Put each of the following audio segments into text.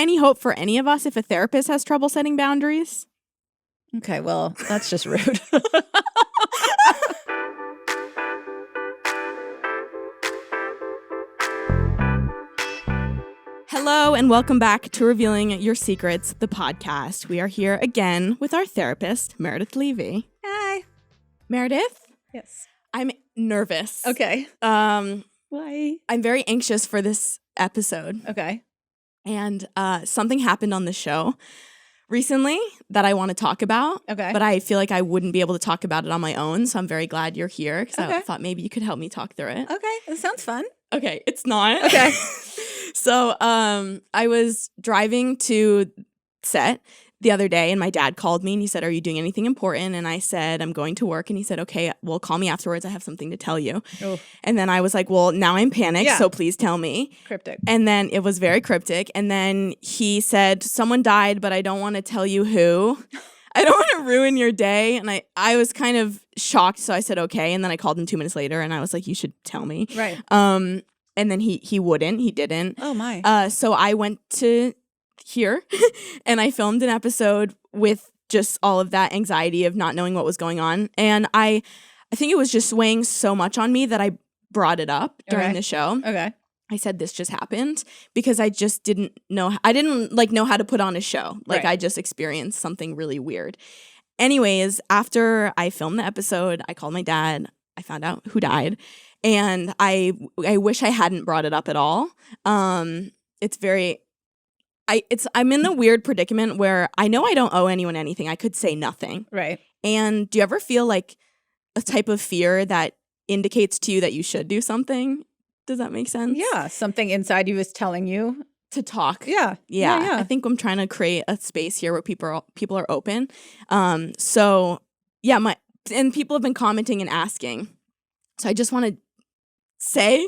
any hope for any of us if a therapist has trouble setting boundaries? Okay, well, that's just rude. Hello and welcome back to Revealing Your Secrets, the podcast. We are here again with our therapist, Meredith Levy. Hi. Meredith, Yes. I'm nervous. Okay. Why? I'm very anxious for this episode. Okay. And something happened on the show recently that I want to talk about. Okay. But I feel like I wouldn't be able to talk about it on my own. So I'm very glad you're here because I Okay. thought maybe you could help me talk through it. Okay. That sounds fun. Okay, it's not. Okay. So I was driving to set the other day and my dad called me and he said, "Are you doing anything important?" And I said, "I'm going to work." And he said, "Okay, well, call me afterwards. I have something to tell you." Oh, And then I was like, "Well, now I'm panicked, Yeah. so please tell me." cryptic. And then it was very cryptic. And then he said, "Someone died, but I don't want to tell you who. I don't want to ruin your day." And I was kind of shocked. So I said, "Okay." And then I called him 2 minutes later and I was like, "You should tell me." Right. And then he didn't. Oh, my. So I went to here and I filmed an episode with just all of that anxiety of not knowing what was going on. And I think it was just weighing so much on me that I brought it up during Okay. the show. Okay. I said this just happened because I just didn't know. I didn't know how to put on a show. Like Right. I just experienced something really weird. Anyways, after I filmed the episode, I called my dad. I found out who died. And I wish I hadn't brought it up at all. I'm in the weird predicament where I know I don't owe anyone anything. I could say nothing. Right. And do you ever feel like a type of fear that indicates to you that you should do something? Does that make sense? Yeah. Something inside you is telling you. To talk. Yeah. Yeah. I think I'm trying to create a space here where people are open. So yeah, and people have been commenting and asking. So I just want to say,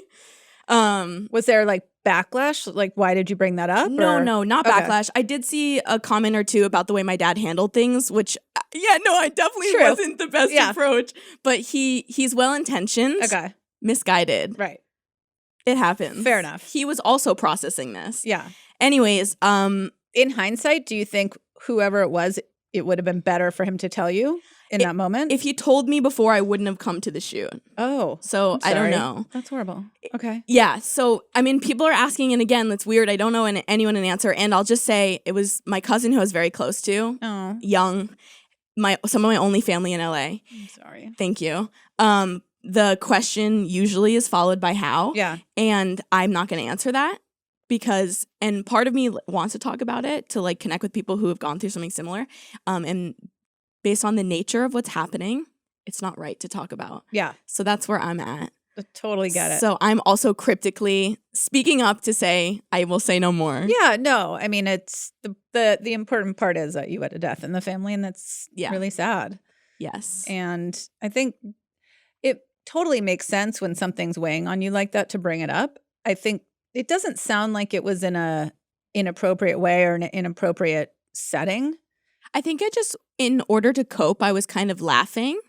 Was there like backlash? Like, why did you bring that up? no, or- not Okay. backlash. I did see a comment or two about the way my dad handled things, which I definitely True. wasn't the best Yeah. approach. But he's well intentioned, Okay. misguided. Right. It happens. Fair enough. He was also processing this. Yeah. Anyways, In hindsight, do you think whoever it was, it would have been better for him to tell you in that moment? if he told me before, I wouldn't have come to the shoot. Oh. So I'm I don't sorry. know. That's horrible. Okay. Yeah. So, I mean, people are asking, and again, that's weird. I don't know anyone an answer. And I'll just say it was my cousin who I was very close to, Oh. young, some of my only family in LA. I'm sorry. Thank you. The question usually is followed by how. Yeah. And I'm not going to answer that because, and part of me wants to talk about it to like connect with people who have gone through something similar. And based on the nature of what's happening, it's not right to talk about. Yeah. So that's where I'm at. I totally get it. So I'm also cryptically speaking up to say I will say no more. Yeah, no. I mean, it's the important part is that you had a death in the family, and that's Yeah. really sad. Yes. And I think it totally makes sense when something's weighing on you like that to bring it up. I think it doesn't sound like it was in a inappropriate way or an inappropriate setting. I think in order to cope, I was kind of laughing,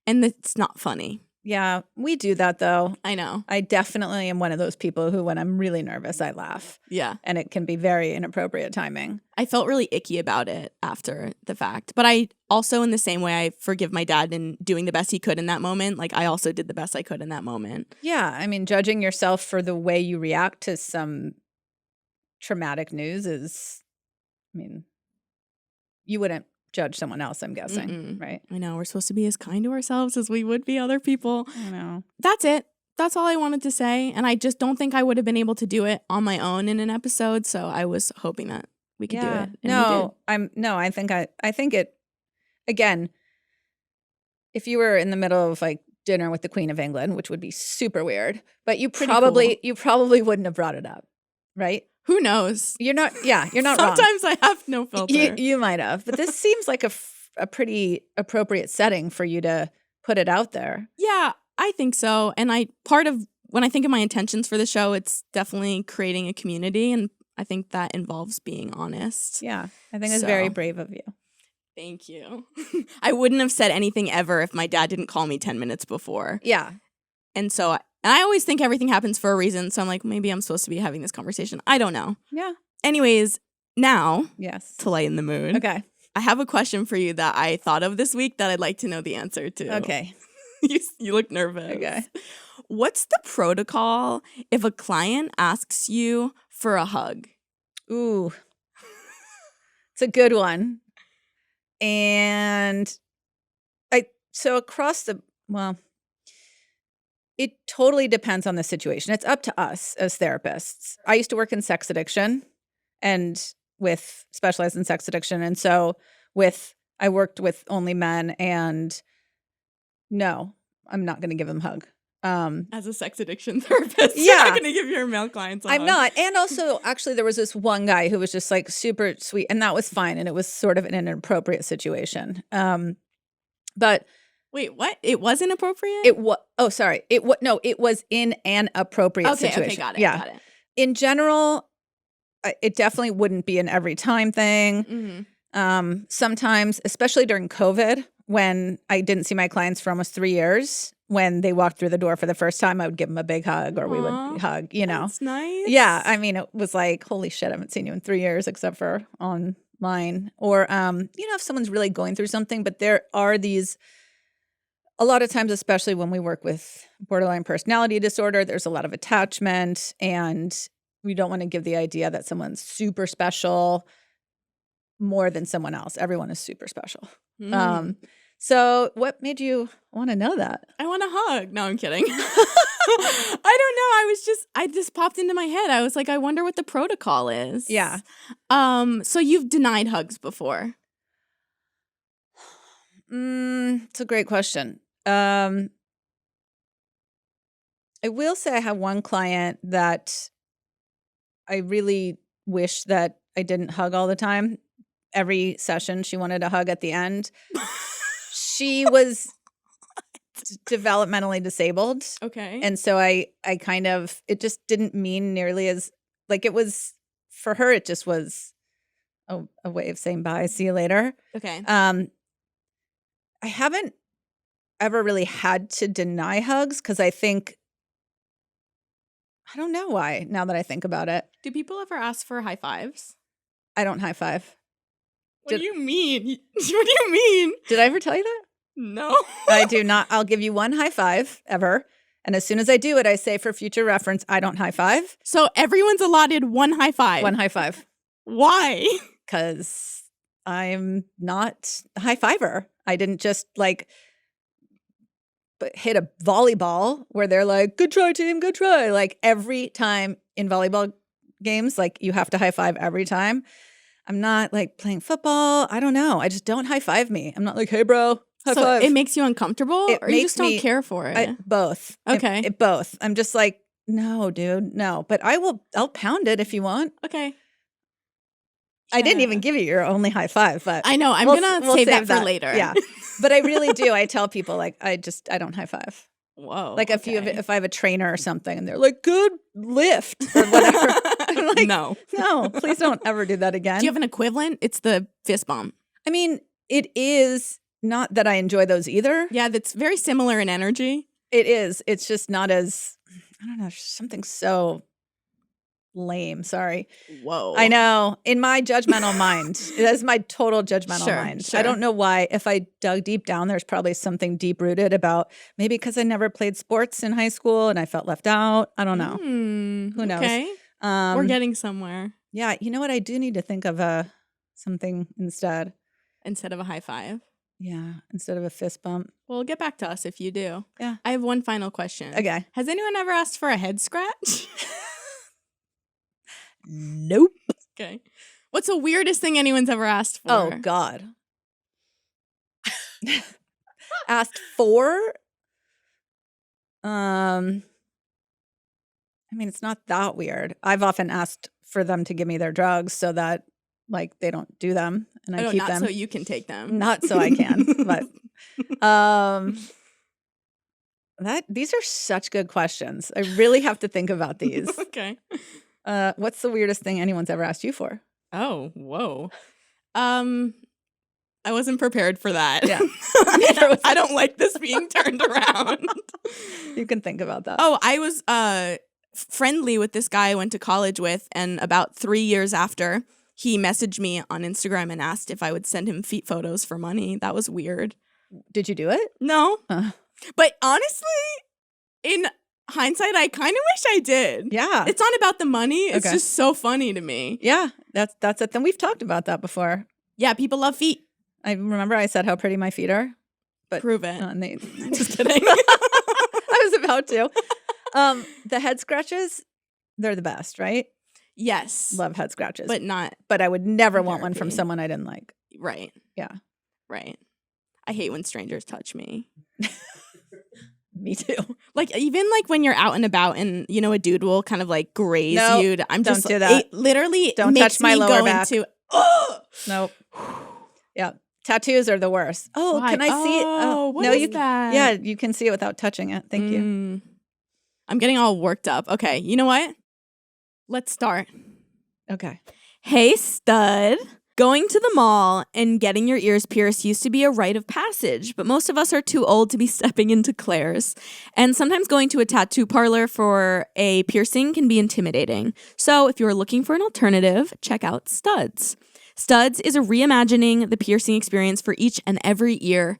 and it's not funny. Yeah, we do that though. I know. I definitely am one of those people who, when I'm really nervous, I laugh, Yeah. and it can be very inappropriate timing. I felt really icky about it after the fact. But I also, in the same way, I forgive my dad in doing the best he could in that moment. Like, I also did the best I could in that moment. Yeah, I mean, judging yourself for the way you react to some traumatic news is, I mean, you wouldn't judge someone else, I'm guessing, Mm-mm. right? I know. We're supposed to be as kind to ourselves as we would be other people. I know. That's it. That's all I wanted to say. And I just don't think I would have been able to do it on my own in an episode. So I was hoping that we could do it. And we did. I think it, again, if you were in the middle of like dinner with the Queen of England, which would be super weird, but you Pretty probably wouldn't have brought it up, right? Who knows? You're not wrong. Sometimes I have no filter. You might have, but this seems like a pretty appropriate setting for you to put it out there. Yeah, I think so. And when I think of my intentions for the show, it's definitely creating a community. And I think that involves being honest. Yeah, I think it's very So- brave of you. Thank you. I wouldn't have said anything ever if my dad didn't call me 10 minutes before. Yeah, And so I always think everything happens for a reason. So I'm like, maybe I'm supposed to be having this conversation. I don't know. yeah. Anyways, Now, Yes. to lighten the mood, Okay. I have a question for you that I thought of this week that I'd like to know the answer to. Okay. You look nervous. Okay. What's the protocol if a client asks you for a hug? Ooh. It's a good one. And it totally depends on the situation. It's up to us as therapists. I used to work in sex addiction and specialized in sex addiction. And so I worked with only men, and no, I'm not going to give them a hug. As a sex addiction therapist, Yeah. you're not going to give your male clients a hug. I'm not. And also, actually, there was this one guy who was just like super sweet, and that was fine. And it was sort of in an inappropriate situation. But wait, what? It was inappropriate? it was. Oh, sorry. It was in an appropriate situation. Okay, got it. Yeah. Got it. In general, it definitely wouldn't be an every time thing. Mm-hmm. Sometimes, especially during COVID, when I didn't see my clients for almost 3 years, when they walked through the door for the first time, I would give them a big hug, or we would hug, That's nice. Yeah. I mean, it was like, holy shit, I haven't seen you in 3 years except for online. Or, if someone's really going through something, but there are a lot of times, especially when we work with borderline personality disorder, there's a lot of attachment, and we don't want to give the idea that someone's super special more than someone else. Everyone is super special. So what made you want to know that? I want a hug. No, I'm kidding. I don't know. I just popped into my head. I was like, I wonder what the protocol is. Yeah. So you've denied hugs before? It's a great question. I will say I have one client that I really wish that I didn't hug all the time. Every session, she wanted a hug at the end. She was developmentally disabled. Okay. And so I kind of, it just didn't mean nearly as, like, it was, for her, it just was a way of saying bye, see you later. Okay. I haven't ever really had to deny hugs because I don't know why, now that I think about it. Do people ever ask for high fives? I don't high five. What do you mean? What do you mean? Did I ever tell you that? No. I do not. I'll give you one high five ever. And as soon as I do it, I say, for future reference, I don't high five. So everyone's allotted one high five? One high five. Why? Because I'm not a high fiver. I didn't just hit a volleyball where they're like, good try, team, good try. Like every time in volleyball games, like you have to high five every time. I'm not like playing football. I don't know. I just don't high five me. I'm not like, hey, bro, high five. It makes you uncomfortable, or you just don't care for it? Both. Okay. It both. I'm just like, no, dude, no. But I'll pound it if you want. Okay. I didn't even give you your only high five, but I know. we'll gonna save that for later. Yeah. But I really do. I tell people, like, I don't high five. Whoa. Like if I have a trainer or something and they're like, good lift or whatever. I'm like, no, please don't ever do that again. Do you have an equivalent? It's the fist bump. I mean, it is not that I enjoy those either. Yeah, that's very similar in energy. It is. It's just not as, I don't know, something so lame. Sorry. Whoa. I know. In my judgmental mind, that's my total judgmental mind. Sure. I don't know why. If I dug deep down, there's probably something deep rooted about maybe because I never played sports in high school and I felt left out. I don't know. Who knows? Okay. We're getting somewhere. Yeah. You know what? I do need to think of something instead. Instead of a high five. Yeah. Instead of a fist bump. Well, get back to us if you do. Yeah. I have one final question. Okay. Has anyone ever asked for a head scratch? Nope. Okay. What's the weirdest thing anyone's ever asked for? Oh, God. Asked for? I mean, it's not that weird. I've often asked for them to give me their drugs so that, like, they don't do them and I keep them. Not so you can take them. Not so I can, but these are such good questions. I really have to think about these. Okay. What's the weirdest thing anyone's ever asked you for? Oh, whoa. I wasn't prepared for that. Yeah. I don't like this being turned around. You can think about that. Oh, I was friendly with this guy I went to college with, and about 3 years after, He messaged me on Instagram and asked if I would send him feet photos for money. That was weird. Did you do it? No. But honestly, in hindsight, I kind of wish I did. Yeah. It's not about the money. It's Okay. just so funny to me. Yeah, that's it. Then we've talked about that before. Yeah, people love feet. I remember I said how pretty my feet are. But Prove it. Just kidding. I was about to. The head scratches, they're the best, right? Yes. Love head scratches. But I would never want one from therapy. someone I didn't like. Right. Yeah. Right. I hate when strangers touch me. Me too. Like, even like when you're out and about and, you know, a dude will kind of like graze you. I'm just don't do that. It literally Don't makes touch my me lower go back. into, oh! Nope. Yeah. Tattoos are the worst. Oh, Why? can I see it? Oh, what no, is you that? Yeah, you can see it without touching it. Thank you. I'm getting all worked up. Okay, you know what? Let's start. Okay. Hey, stud. Going to the mall and getting your ears pierced used to be a rite of passage, but most of us are too old to be stepping into Claire's. And sometimes going to a tattoo parlor for a piercing can be intimidating. So if you're looking for an alternative, check out Studs. Studs is a reimagining the piercing experience for each and every ear.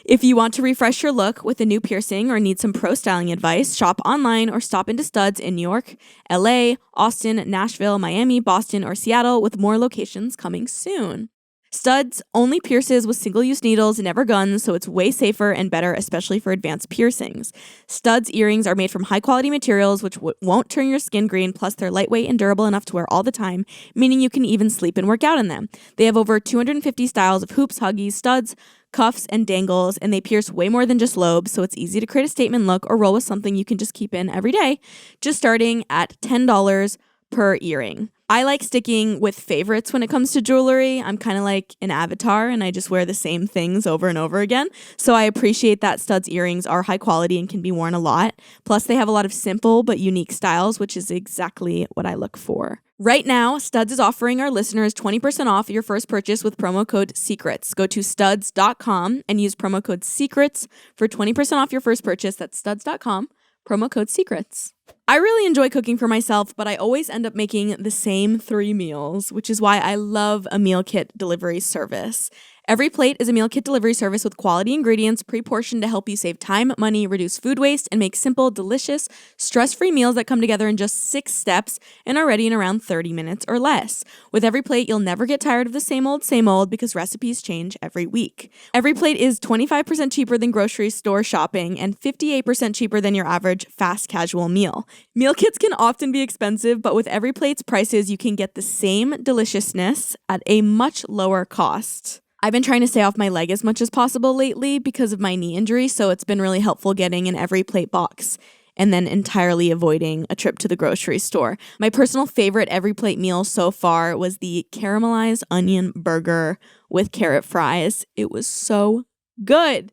If you want to refresh your look with a new piercing or need some pro styling advice, shop online or stop into Studs in New York, LA, Austin, Nashville, Miami, Boston, or Seattle, with more locations coming soon. Studs only pierces with single-use needles and never guns, so it's way safer and better, especially for advanced piercings. Studs earrings are made from high-quality materials which won't turn your skin green, plus they're lightweight and durable enough to wear all the time, meaning you can even sleep and work out in them. They have over 250 styles of hoops, huggies, studs, cuffs, and dangles, and they pierce way more than just lobes, so it's easy to create a statement look or roll with something you can just keep in every day, just starting at $10 per earring. I like sticking with favorites when it comes to jewelry. I'm kind of like an avatar and I just wear the same things over and over again. So I appreciate that Studs earrings are high quality and can be worn a lot. Plus they have a lot of simple but unique styles, which is exactly what I look for. Right now, Studs is offering our listeners 20% off your first purchase with promo code SECRETS. Go to studs.com and use promo code SECRETS for 20% off your first purchase. That's studs.com, promo code SECRETS. I really enjoy cooking for myself, but I always end up making the same 3 meals, which is why I love a meal kit delivery service. EveryPlate is a meal kit delivery service with quality ingredients pre-portioned to help you save time, money, reduce food waste, and make simple, delicious, stress-free meals that come together in just 6 steps and are ready in around 30 minutes or less. With EveryPlate, you'll never get tired of the same old because recipes change every week. EveryPlate is 25% cheaper than grocery store shopping and 58% cheaper than your average fast casual meal. Meal kits can often be expensive, but with EveryPlate's prices, you can get the same deliciousness at a much lower cost. I've been trying to stay off my leg as much as possible lately because of my knee injury, so it's been really helpful getting an EveryPlate box and then entirely avoiding a trip to the grocery store. My personal favorite EveryPlate meal so far was the caramelized onion burger with carrot fries. It was so good.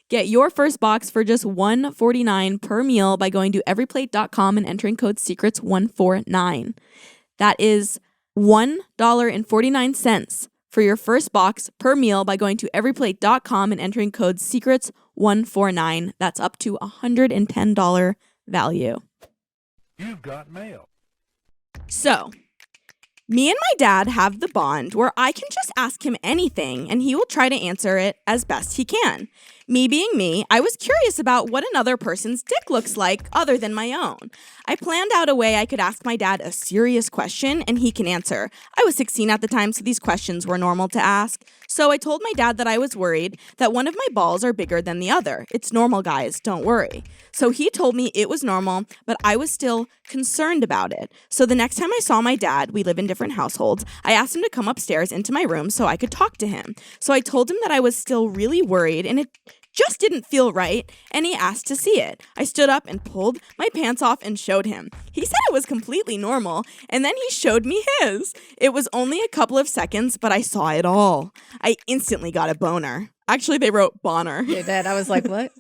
Get your first box for just $1.49 per meal by going to everyplate.com and entering code SECRETS149. That is $1.49 for your first box per meal by going to everyplate.com and entering code SECRETS149. That's up to $110 value. You've got mail. So, me and my dad have the bond where I can just ask him anything and he will try to answer it as best he can. Me being me, I was curious about what another person's dick looks like other than my own. I planned out a way I could ask my dad a serious question and he can answer. I was 16 at the time, so these questions were normal to ask. So I told my dad that I was worried that one of my balls are bigger than the other. It's normal, guys, don't worry. So he told me it was normal, but I was still concerned about it. So the next time I saw my dad, we live in different households, I asked him to come upstairs into my room so I could talk to him. So I told him that I was still really worried and it just didn't feel right, and he asked to see it. I stood up and pulled my pants off and showed him. He said it was completely normal, and then he showed me his. It was only a couple of seconds, but I saw it all. I instantly got a boner. Actually, they wrote boner. They did. I was like, what?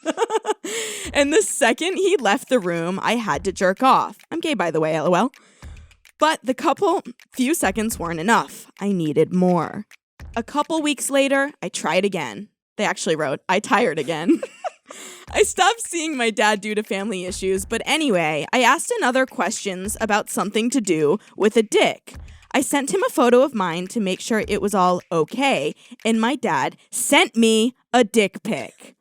And the second he left the room, I had to jerk off. I'm gay, by the way, LOL. But the few seconds weren't enough. I needed more. A couple weeks later, I tried again. They actually wrote, I tired again. I stopped seeing my dad due to family issues, but anyway, I asked another questions about something to do with a dick. I sent him a photo of mine to make sure it was all okay, and my dad sent me a dick pic.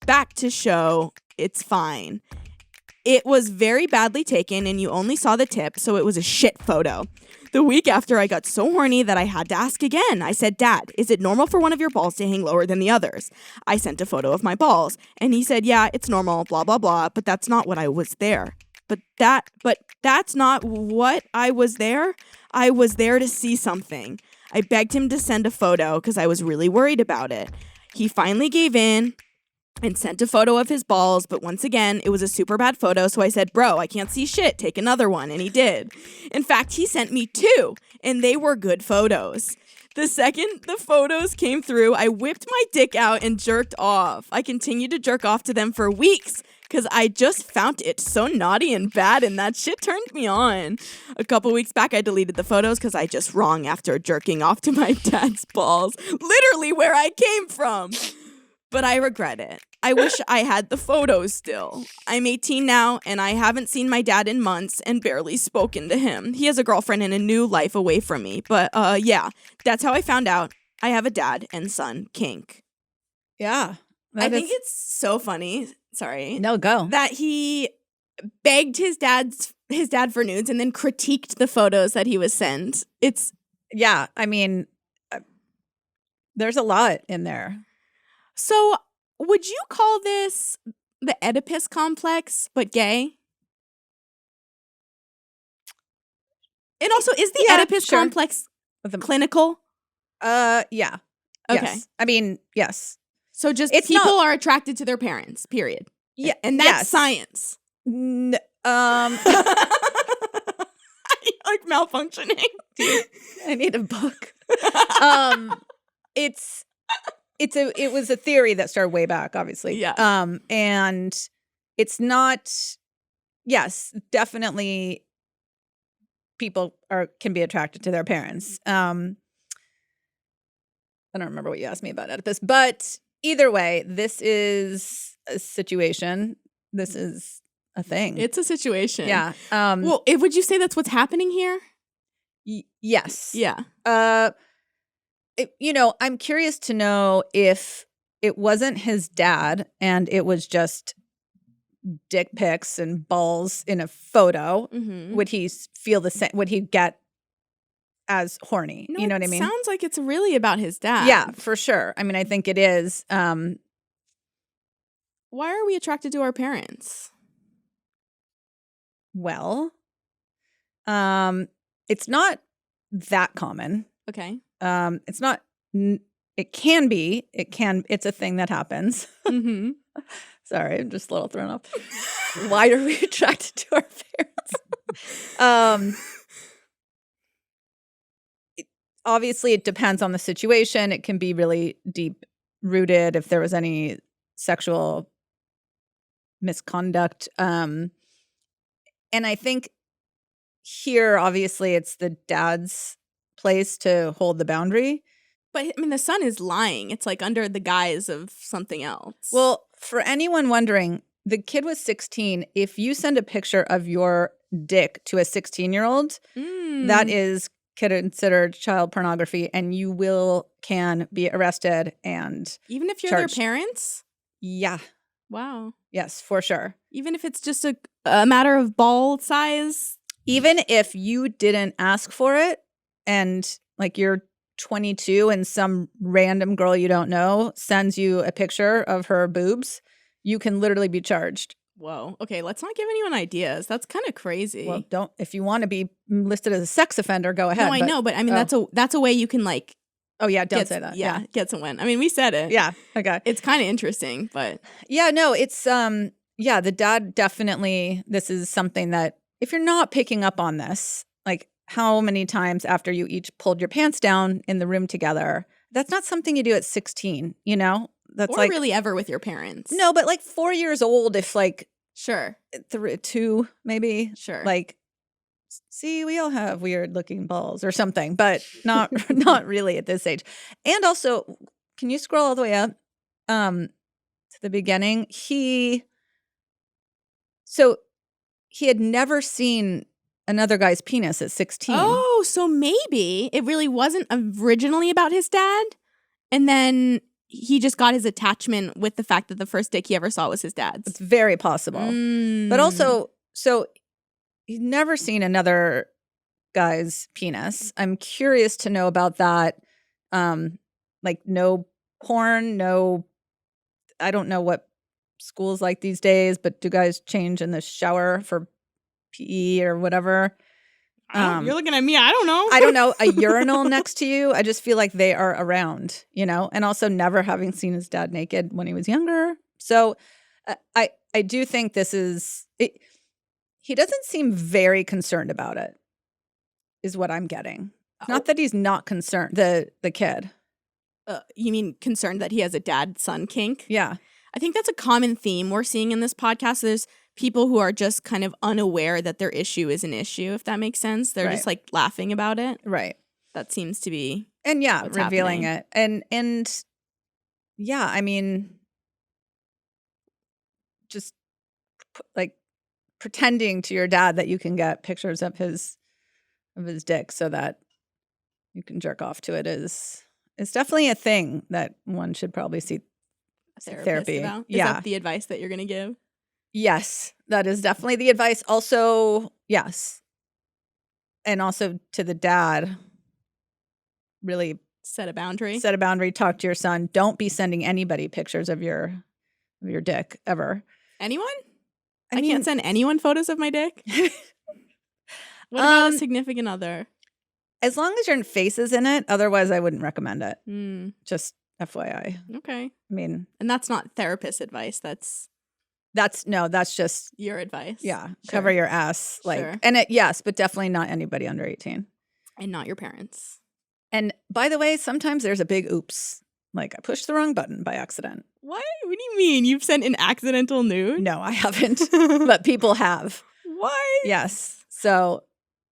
Back to show it's fine. It was very badly taken, and you only saw the tip, so it was a shit photo. The week after, I got so horny that I had to ask again. I said, Dad, is it normal for one of your balls to hang lower than the others? I sent a photo of my balls, and he said, yeah, it's normal, blah, blah, blah, but that's not what I was there. But that's not what I was there. I was there to see something. I begged him to send a photo because I was really worried about it. He finally gave in and sent a photo of his balls, but once again, it was a super bad photo, so I said, bro, I can't see shit, take another one, and he did. In fact, he sent me 2, and they were good photos. The second the photos came through, I whipped my dick out and jerked off. I continued to jerk off to them for weeks, because I just found it so naughty and bad, and that shit turned me on. A couple weeks back, I deleted the photos because I just wrong after jerking off to my dad's balls, literally where I came from. But I regret it. I wish I had the photos still. I'm 18 now, and I haven't seen my dad in months and barely spoken to him. He has a girlfriend and a new life away from me. But yeah, that's how I found out I have a dad and son kink. Yeah. I think it's so funny. Sorry. No, go. That he begged his dad for nudes and then critiqued the photos that he was sent. Yeah, I mean, there's a lot in there. So, would you call this the Oedipus complex, but gay? And also, is the Oedipus complex clinical? Yeah. Okay. Yes. I mean, yes. So just people are attracted to their parents, period. Yeah. And that's science. Like malfunctioning. Dude, I need a book. It was a theory that started way back, obviously. Yeah. And it's not, yes, definitely people can be attracted to their parents. I don't remember what you asked me about Oedipus, but either way, this is a situation. This is a thing. It's a situation. Yeah. Well, would you say that's what's happening here? Yes. Yeah. I'm curious to know if it wasn't his dad and it was just dick pics and balls in a photo, would he feel the same? Would he get as horny? No, you know what I mean? Sounds like it's really about his dad. Yeah, for sure. I mean, I think it is. Why are we attracted to our parents? Well, it's not that common. Okay. It's not. It can be. It's a thing that happens. Mm-hmm. Sorry, I'm just a little thrown off. Why are we attracted to our parents? Obviously, it depends on the situation. It can be really deep rooted if there was any sexual misconduct. And I think here, obviously, it's the dad's place to hold the boundary. But I mean, the son is lying. It's like under the guise of something else. Well, for anyone wondering, the kid was 16. If you send a picture of your dick to a 16-year-old, that is considered child pornography, and you can be arrested and even if you're charged. Their parents? Yeah. Wow. Yes, for sure. Even if it's just a matter of ball size? Even if you didn't ask for it and like you're 22 and some random girl you don't know sends you a picture of her boobs, you can literally be charged. Whoa. Okay, let's not give anyone ideas. That's kind of crazy. Well, if you want to be listed as a sex offender, go ahead. No, I know, but I mean that's a way you can like. Oh yeah, don't say that. Yeah, get some win. I mean, we said it. Yeah. Okay. It's kind of interesting, but yeah, no, it's the dad definitely. This is something that if you're not picking up on this, like how many times after you each pulled your pants down in the room together, that's not something you do at 16. You know. That's or like really ever with your parents. No, but like 4 years old, if like sure 2 maybe sure like see we all have weird looking balls or something, but not really at this age. And also, can you scroll all the way up to the beginning? He had never seen another guy's penis at 16. Oh, so maybe it really wasn't originally about his dad, and then he just got his attachment with the fact that the first dick he ever saw was his dad's. It's very possible. But also, so he's never seen another guy's penis. I'm curious to know about that. Like no porn, no, I don't know what school's like these days, but do guys change in the shower for PE or whatever? You're looking at me. I don't know. I don't know. A urinal next to you. I just feel like they are around, you know, and also never having seen his dad naked when he was younger. So I do think this is it. He doesn't seem very concerned about it, is what I'm getting. Not that he's not concerned, the kid. You mean concerned that he has a dad-son kink? Yeah. I think that's a common theme we're seeing in this podcast. There's people who are just kind of unaware that their issue is an issue, if that makes sense. They're just like laughing about it. Right. That seems to be what's revealing happening. it. And yeah, I mean, just like pretending to your dad that you can get pictures of his dick so that you can jerk off to it is definitely a thing that one should probably see therapy about. Is that the advice that you're going to give? Yes, that is definitely the advice. Also, yes. And also to the dad, really set a boundary. Talk to your son. Don't be sending anybody pictures of your dick ever. Anyone? I mean, can't send anyone photos of my dick? What about a significant other? As long as your face is in it. Otherwise, I wouldn't recommend it. Just FYI. Okay. I mean. And that's not therapist advice. That's just your advice. Yeah. Sure. Cover your ass. Yes, but definitely not anybody under 18. And not your parents. And by the way, sometimes there's a big oops. Like I pushed the wrong button by accident. What? What do you mean? You've sent an accidental nude? No, I haven't. But people have. What? Yes. So.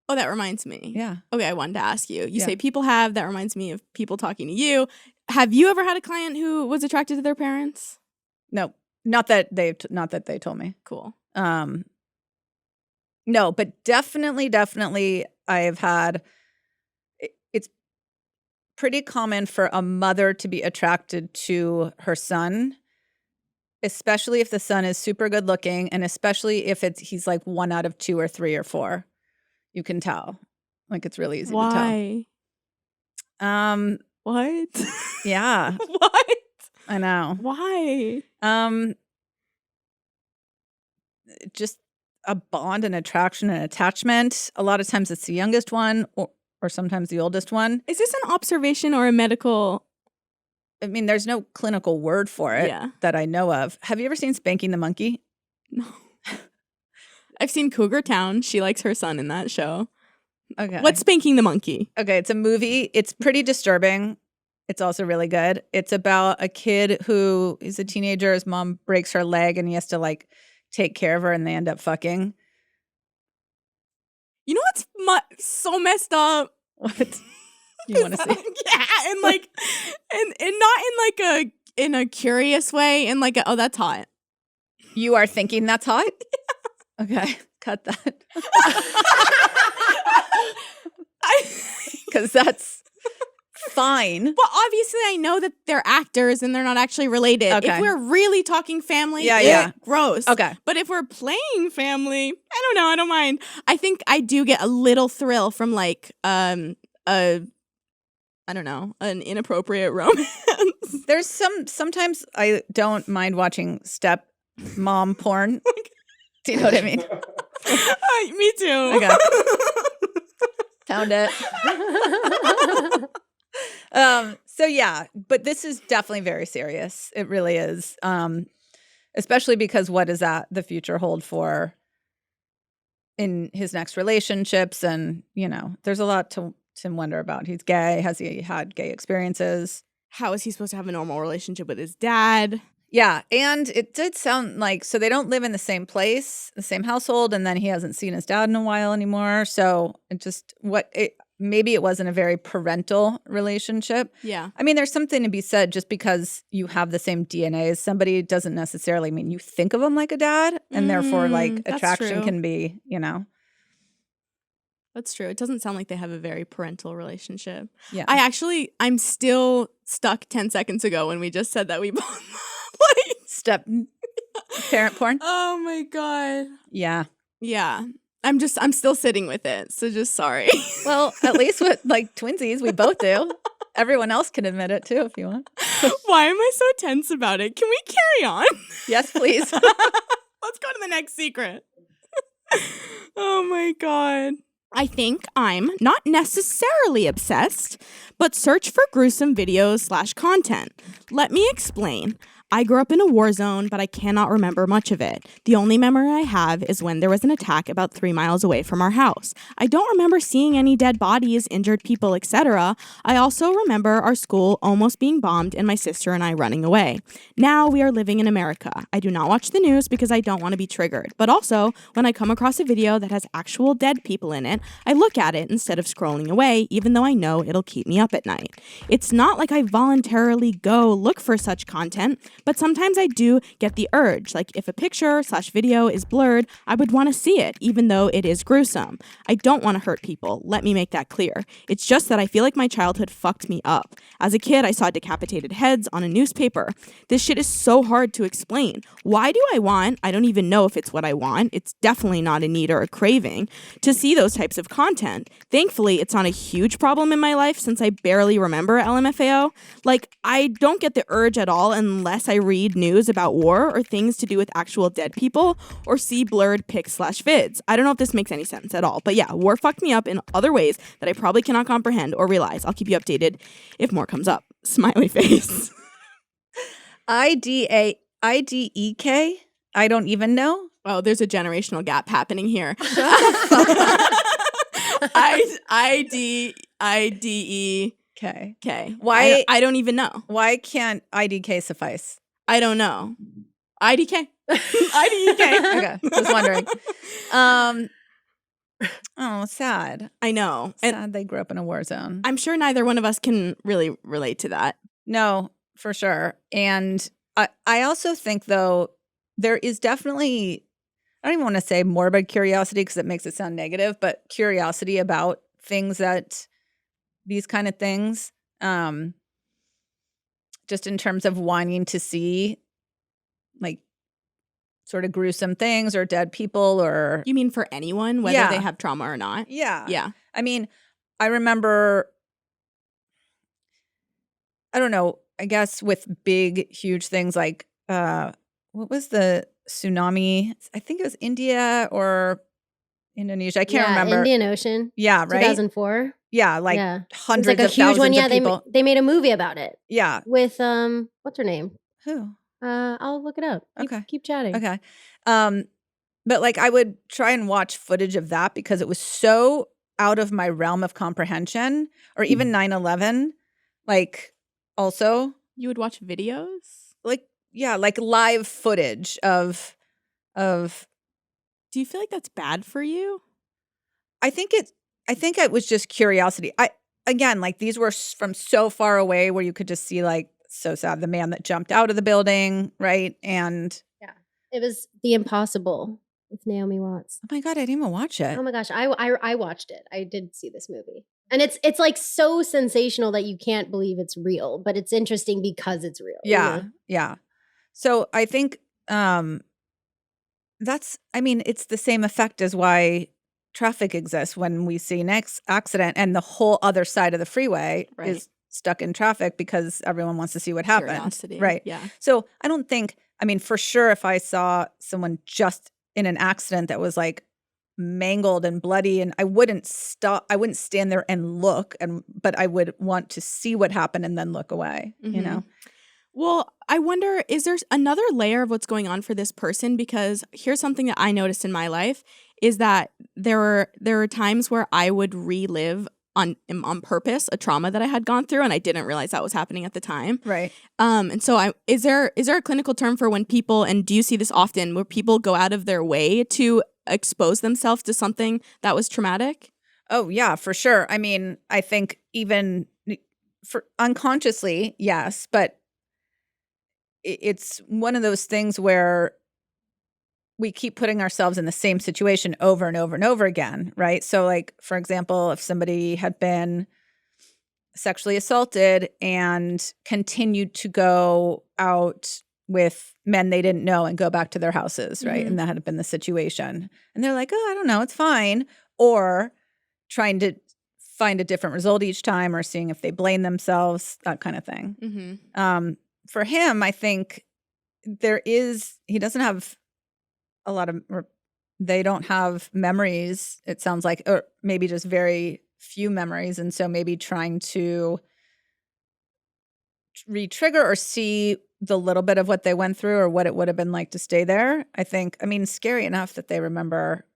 Oh, that reminds me. Yeah. Okay, I wanted to ask you. You say people have. That reminds me of people talking to you. Have you ever had a client who was attracted to their parents? No. Not that they told me. Cool. No, but definitely I have had, it's pretty common for a mother to be attracted to her son, especially if the son is super good looking and especially if he's like 1 out of 2 or 3 or 4. You can tell. Like it's really easy to tell. Why? What? Yeah. What? I know. Why? Just a bond and attraction and attachment. A lot of times it's the youngest one or sometimes the oldest one. Is this an observation or a medical? I mean, there's no clinical word for it that I know of. Have you ever seen Spanking the Monkey? No. I've seen Cougar Town. She likes her son in that show. Okay. What's Spanking the Monkey? Okay, it's a movie. It's pretty disturbing. It's also really good. It's about a kid who is a teenager. His mom breaks her leg and he has to like take care of her and they end up fucking. You know what's so messed up? What? You want to see? Yeah, and like, and not in like in a curious way, in like oh, that's hot. You are thinking that's hot? Okay, cut that. Because that's fine. But obviously I know that they're actors and they're not actually related. Okay. If we're really talking family, gross. Okay. But if we're playing family, I don't know, I don't mind. I think I do get a little thrill from like I don't know, an inappropriate romance. There's sometimes I don't mind watching step mom porn. Do you know what I mean? Me too. Okay. Found it. So yeah, but this is definitely very serious. It really is. Especially because what does the future hold for in his next relationships? And, you know, there's a lot to wonder about. He's gay. Has he had gay experiences? How is he supposed to have a normal relationship with his dad? Yeah, and it did sound like, so they don't live in the same place, the same household, and then he hasn't seen his dad in a while anymore. So maybe it wasn't a very parental relationship. Yeah. I mean, there's something to be said just because you have the same DNA as somebody doesn't necessarily mean you think of him like a dad, and therefore like attraction can be, you know. That's true. It doesn't sound like they have a very parental relationship. Yeah. I'm still stuck 10 seconds ago when we just said that we both like Step parent porn. Oh my God. Yeah. Yeah. I'm still sitting with it. So just sorry. Well, at least with like twinsies, we both do. Everyone else can admit it too if you want. Why am I so tense about it? Can we carry on? Yes, please. Let's go to the next secret. Oh my God. I think I'm not necessarily obsessed, but search for gruesome videos / content. Let me explain. I grew up in a war zone, but I cannot remember much of it. The only memory I have is when there was an attack about 3 miles away from our house. I don't remember seeing any dead bodies, injured people, etc. I also remember our school almost being bombed and my sister and I running away. Now we are living in America. I do not watch the news because I don't want to be triggered. But also, when I come across a video that has actual dead people in it, I look at it instead of scrolling away, even though I know it'll keep me up at night. It's not like I voluntarily go look for such content, but sometimes I do get the urge. Like if a picture / video is blurred, I would want to see it, even though it is gruesome. I don't want to hurt people. Let me make that clear. It's just that I feel like my childhood fucked me up. As a kid, I saw decapitated heads on a newspaper. This shit is so hard to explain. Why do I want, I don't even know if it's what I want, it's definitely not a need or a craving, to see those types of content. Thankfully, it's not a huge problem in my life since I barely remember LMFAO. Like, I don't get the urge at all unless I read news about war or things to do with actual dead people or see blurred pics / vids. I don't know if this makes any sense at all. But yeah, war fucked me up in other ways that I probably cannot comprehend or realize. I'll keep you updated if more comes up. Smiley face. IDEK? I don't even know. Oh, there's a generational gap happening here. IDEK. Okay. Why? I don't even know. Why can't IDK suffice? I don't know. IDK. IDK. Okay, just wondering. Oh, sad. I know. Sad they grew up in a war zone. I'm sure neither one of us can really relate to that. No, for sure. And I also think, though, there is definitely, I don't even want to say morbid curiosity because it makes it sound negative, but curiosity about things that, these kind of things, just in terms of wanting to see, like, sort of gruesome things or dead people or... You mean for anyone, whether they have trauma or not? Yeah. Yeah. I mean, I remember, I don't know, I guess with big, huge things like, what was the tsunami? I think it was India or Indonesia. I can't remember. Indian Ocean. Yeah, right? 2004. Yeah, like hundreds it was like a of huge thousands one. Yeah, of people. they made a movie about it. Yeah. With what's her name? Who? I'll look it up. Keep chatting. Okay. But like I would try and watch footage of that because it was so out of my realm of comprehension, or even 9/11. Like also, you would watch videos? Like, yeah, like live footage of Do you feel like that's bad for you? I think it was just curiosity. Again, like these were from so far away where you could just see, like, so sad, the man that jumped out of the building, right? And yeah, it was The Impossible with Naomi Watts. Oh my God, I didn't even watch it. Oh my gosh, I watched it. I did see this movie. And it's like so sensational that you can't believe it's real, but it's interesting because it's real. Yeah. You know? Yeah. So I think it's the same effect as why traffic exists when we see next accident and the whole other side of the freeway is stuck in traffic because everyone wants to see what happened. Curiosity. Right. Yeah. So I don't think, for sure if I saw someone just in an accident that was like mangled and bloody, and I wouldn't stand there and look, but I would want to see what happened and then look away, you know? Well, I wonder, is there another layer of what's going on for this person? Because here's something that I noticed in my life is that there were times where I would relive on purpose a trauma that I had gone through, and I didn't realize that was happening at the time. Right. And so is there a clinical term for when people, and do you see this often, where people go out of their way to expose themselves to something that was traumatic? Oh, yeah, for sure. I think even for unconsciously, yes, but it's one of those things where we keep putting ourselves in the same situation over and over and over again, right? So like, for example, if somebody had been sexually assaulted and continued to go out with men they didn't know and go back to their houses, right? Mhm. And that had been the situation. And they're like, oh, I don't know, it's fine. Or trying to find a different result each time or seeing if they blame themselves, that kind of thing. Mm-hmm. For him, I think he doesn't have a lot of, they don't have memories, it sounds like, or maybe just very few memories. And so maybe trying to re-trigger or see the little bit of what they went through or what it would have been like to stay there. I think, I mean, scary enough that they remember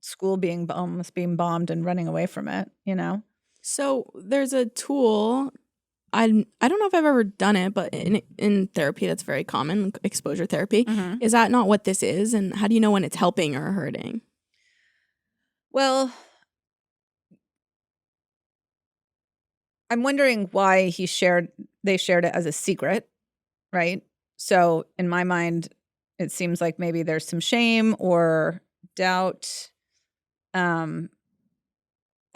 school being almost being bombed and running away from it, you know? So there's a tool. I don't know if I've ever done it, but in therapy, that's very common, exposure therapy. Mm-hmm. Is that not what this is? And how do you know when it's helping or hurting? Well, I'm wondering why they shared it as a secret, right? So in my mind, it seems like maybe there's some shame or doubt. I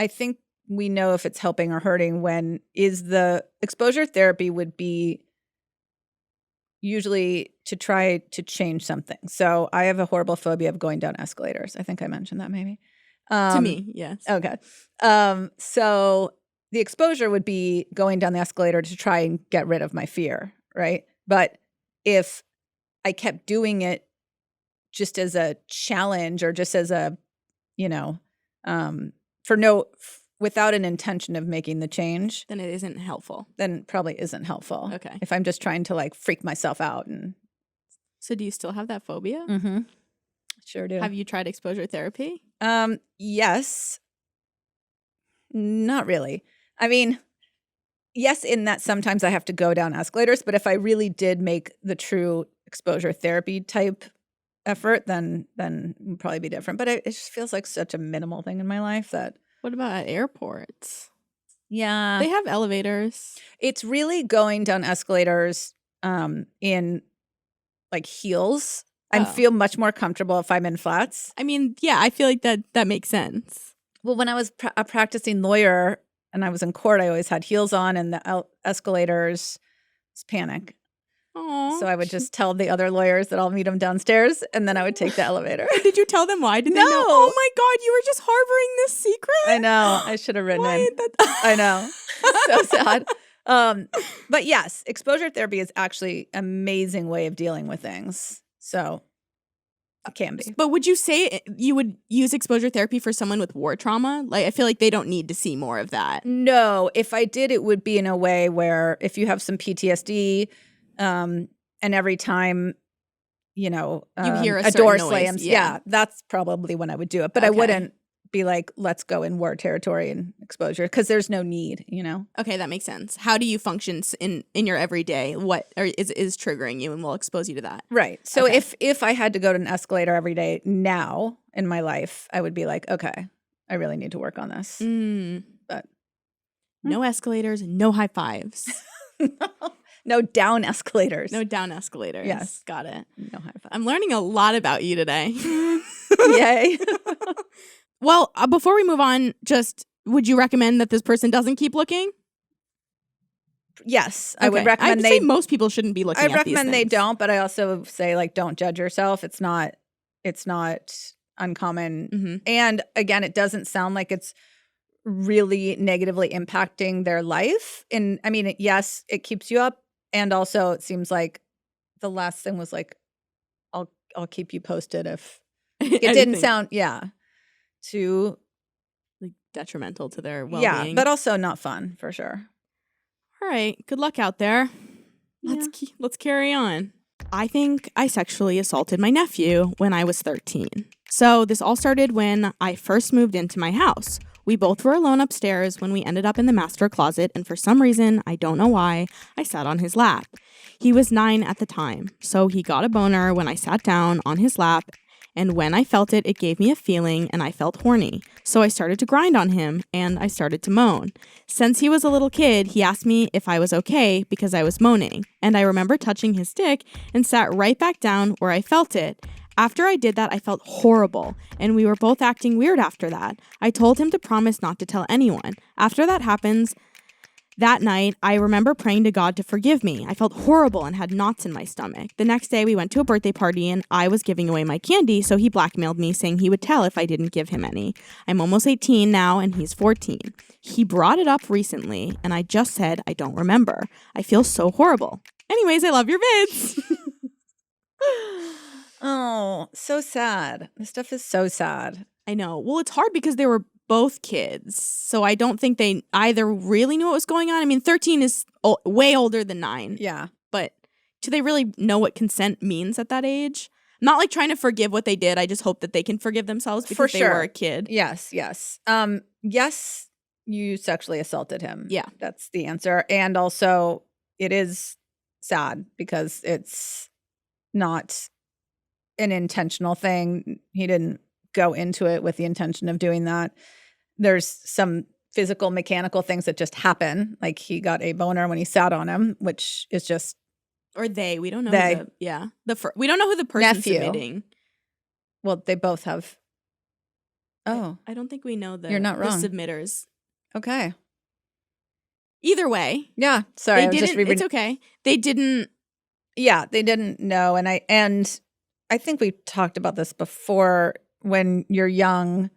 think we know if it's helping or hurting when is the exposure therapy would be usually to try to change something. So I have a horrible phobia of going down escalators. I think I mentioned that maybe. To me, yes. Okay. So the exposure would be going down the escalator to try and get rid of my fear, right? But if I kept doing it just as a challenge or just as a, without an intention of making the change, Then it isn't helpful. then probably isn't helpful. Okay. If I'm just trying to like freak myself out and. So do you still have that phobia? Mm-hmm. Sure do. Have you tried exposure therapy? Yes. Not really. I mean, yes, in that sometimes I have to go down escalators, but if I really did make the true exposure therapy type effort, then it would probably be different. But it just feels like such a minimal thing in my life that. What about at airports? Yeah. They have elevators. It's really going down escalators in like heels. I feel much more comfortable if I'm in flats. I mean, yeah, I feel like that makes sense. Well, when I was a practicing lawyer and I was in court, I always had heels on and the escalators was panic. Aww. So I would just tell the other lawyers that I'll meet them downstairs and then I would take the elevator. Did you tell them why? Did they know? No. Oh my God, you were just harboring this secret? I know. I should have written Why? in. I know. So sad. But yes, exposure therapy is actually an amazing way of dealing with things. So it can be. But would you say you would use exposure therapy for someone with war trauma? Like, I feel like they don't need to see more of that. No, if I did, it would be in a way where if you have some PTSD, and every time, you hear a door certain noise, slams, yeah. that's probably when I would do it. But I Okay. wouldn't be like, let's go in war territory and exposure because there's no need, Okay, that makes sense. How do you function in your everyday? What is triggering you, and we'll expose you to that. Right. So Okay. if I had to go to an escalator every day now in my life, I would be like, okay, I really need to work on this. But No escalators, no high fives. No down escalators. No down escalators. Yes. Got it. No high five. I'm learning a lot about you today. Yay. Well, before we move on, just would you recommend that this person doesn't keep looking? Yes, I would Okay. recommend I'd say most people shouldn't be looking I at these recommend they things. don't, but I also say like don't judge yourself. It's not uncommon. Mm-hmm. And again, it doesn't sound like it's really negatively impacting their life. And I mean, yes, it keeps you up. And also it seems like the last thing was like, I'll keep you posted if it didn't sound, too like detrimental to their well-being. yeah, but also not fun for sure. All right. Good luck out there. Let's carry on. I think I sexually assaulted my nephew when I was 13. So this all started when I first moved into my house. We both were alone upstairs when we ended up in the master closet, and for some reason, I don't know why, I sat on his lap. He was 9 at the time, so he got a boner when I sat down on his lap, And when I felt it, it gave me a feeling and I felt horny. So I started to grind on him and I started to moan. Since he was a little kid, he asked me if I was okay because I was moaning. And I remember touching his dick and sat right back down where I felt it. After I did that, I felt horrible, and we were both acting weird after that. I told him to promise not to tell anyone. After that happens, that night, I remember praying to God to forgive me. I felt horrible and had knots in my stomach. The next day, we went to a birthday party, and I was giving away my candy, so he blackmailed me, saying he would tell if I didn't give him any. I'm almost 18 now, and he's 14. He brought it up recently, and I just said I don't remember. I feel so horrible. Anyways, I love your vids. Oh, so sad. This stuff is so sad. I know. Well, it's hard because they were both kids. So I don't think they either really knew what was going on. I mean, 13 is way older than 9. Yeah. But do they really know what consent means at that age? I'm not like trying to forgive what they did. I just hope that they can forgive themselves because they were a kid. Yes, yes. Yes, you sexually assaulted him. Yeah. That's the answer. And also, it is sad because it's not an intentional thing. He didn't go into it with the intention of doing that. There's some physical, mechanical things that just happen. Like he got a boner when he sat on him, which is just Or they. We don't know. They. We don't know who the person Nephew. submitting. well, they both have. Oh, I don't think we know the, You're not wrong. the submitters. okay. Either way, Yeah. Sorry, they I was just didn't. rereading. It's okay. They didn't. Yeah, they didn't know. And I think we talked about this before. When you're young,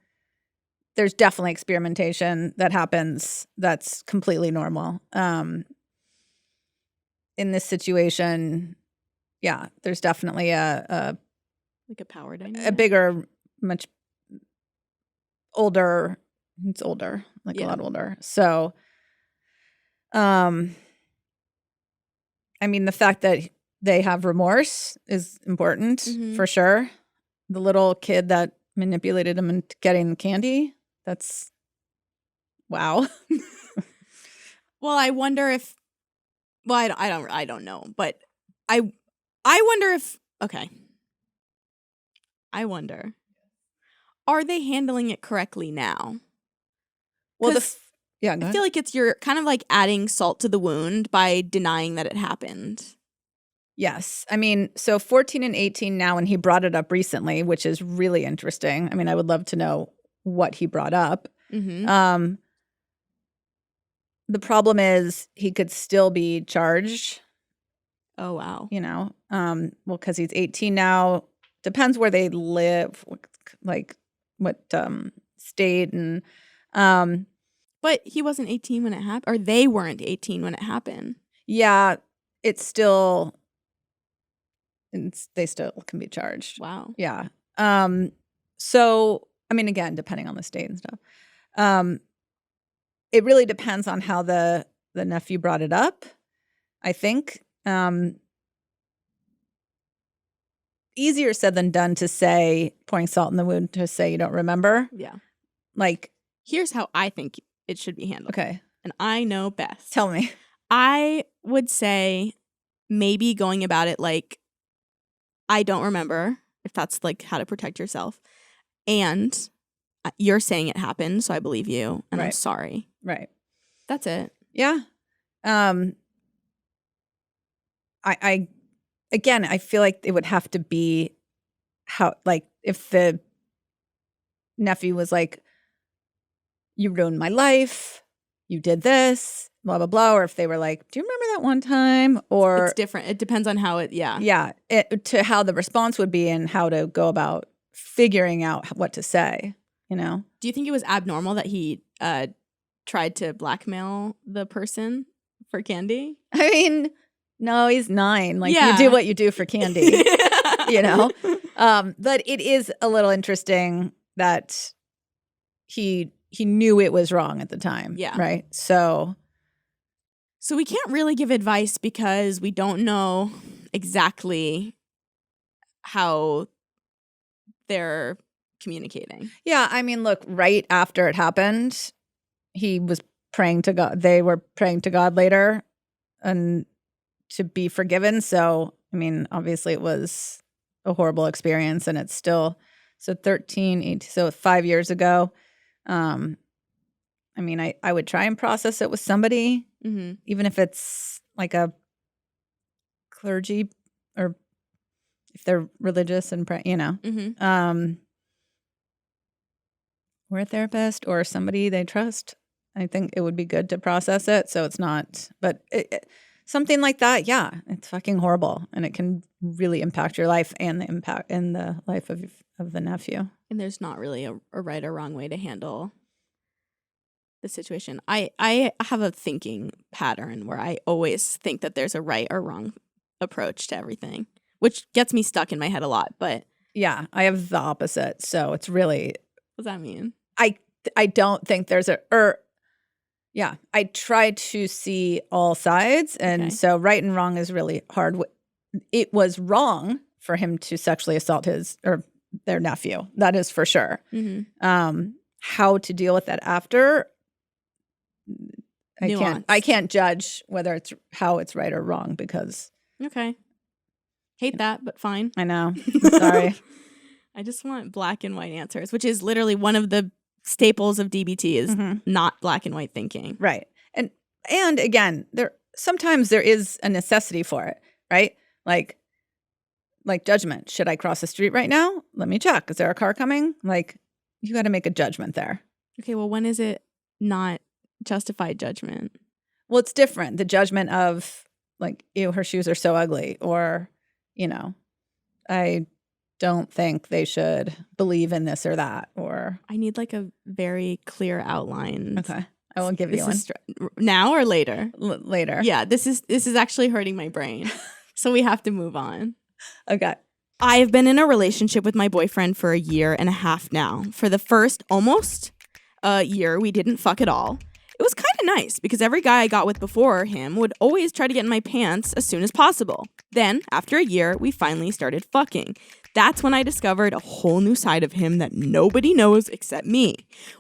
there's definitely experimentation that happens that's completely normal. In this situation, yeah, there's definitely a Like a power dynamic. a bigger, much older. It's older, like a Yeah. lot older. So, I mean, the fact that they have remorse is important Mhm. for sure. The little kid that manipulated him into getting the candy, that's wow. Well, I wonder if. Well, I don't know, but I wonder if. Okay. I wonder. Are they handling it correctly now? Well, 'Cause yeah, go I ahead. feel like you're kind of like adding salt to the wound by denying that it happened. Yes. I mean, so 14 and 18 now, and he brought it up recently, which is really interesting. I mean, I would love to know what he brought up. Mm-hmm. The problem is he could still be charged, Oh wow. well, because he's 18 now. Depends where they live, like what state, and But he wasn't 18 when it happened, or they weren't 18 when it happened. yeah, it's still, they still can be charged. Wow. Yeah. So, I mean, again, depending on the state and stuff. It really depends on how the nephew brought it up, I think. Easier said than done to say, pouring salt in the wound, to say you don't remember. Yeah. Like, Here's how I think it should be handled. okay, And I know best. tell me. I would say maybe going about it like, I don't remember, if that's like how to protect yourself. And you're saying it happened, so I believe you, and I'm Right. sorry. Right. That's it. Yeah. I again, I feel like it would have to be how, like, if the nephew was like, you ruined my life, you did this, blah, blah, blah. Or if they were like, do you remember that one time? Or, It's different. It depends on how it, yeah. yeah, to how the response would be and how to go about figuring out what to say, Do you think it was abnormal that he tried to blackmail the person for candy? I mean, no, he's 9. Like, Yeah. you do what you do for candy. But it is a little interesting that he knew it was wrong at the time. Yeah. Right. So we can't really give advice because we don't know exactly how they're communicating. yeah, I mean, look, right after it happened, he was praying to God. They were praying to God later and to be forgiven. So, I mean, obviously it was a horrible experience, and it's still so 13, 18, so 5 years ago. I mean, I would try and process it with somebody, Mm-hmm. even if it's like a clergy or if they're religious and Mm-hmm. or a therapist or somebody they trust. I think it would be good to process it, so it's not. But something like that, yeah, it's fucking horrible, and it can really impact your life and the impact in the life of the nephew. And there's not really a right or wrong way to handle the situation. I have a thinking pattern where I always think that there's a right or wrong approach to everything, which gets me stuck in my head a lot. But Yeah, I have the opposite, so it's really what does that mean? I don't think there's yeah, I try to see all sides, and Okay. so right and wrong is really hard. It was wrong for him to sexually assault their nephew. That is for sure. Mm-hmm. How to deal with that after, I Nuanced. can't judge whether how it's right or wrong because Okay. Hate that, but fine. I know. I'm sorry. I just want black and white answers, which is literally one of the staples of DBT is Mhm. not black and white thinking. Right. And again, sometimes there is a necessity for it, right? Like judgment. Should I cross the street right now? Let me check. Is there a car coming? Like, you got to make a judgment there. Okay, well, when is it not justified judgment? Well, it's different. The judgment of like, ew, her shoes are so ugly, or, I don't think they should believe in this or that, or I need like a very clear outline. okay, I will give you This one is now or later? later. Yeah, this is actually hurting my brain. So we have to move on. Okay. I have been in a relationship with my boyfriend for 1.5 years now. For the first almost year, we didn't fuck at all. It was kind of nice because every guy I got with before him would always try to get in my pants as soon as possible. Then, after 1 year, we finally started fucking. That's when I discovered a whole new side of him that nobody knows except me.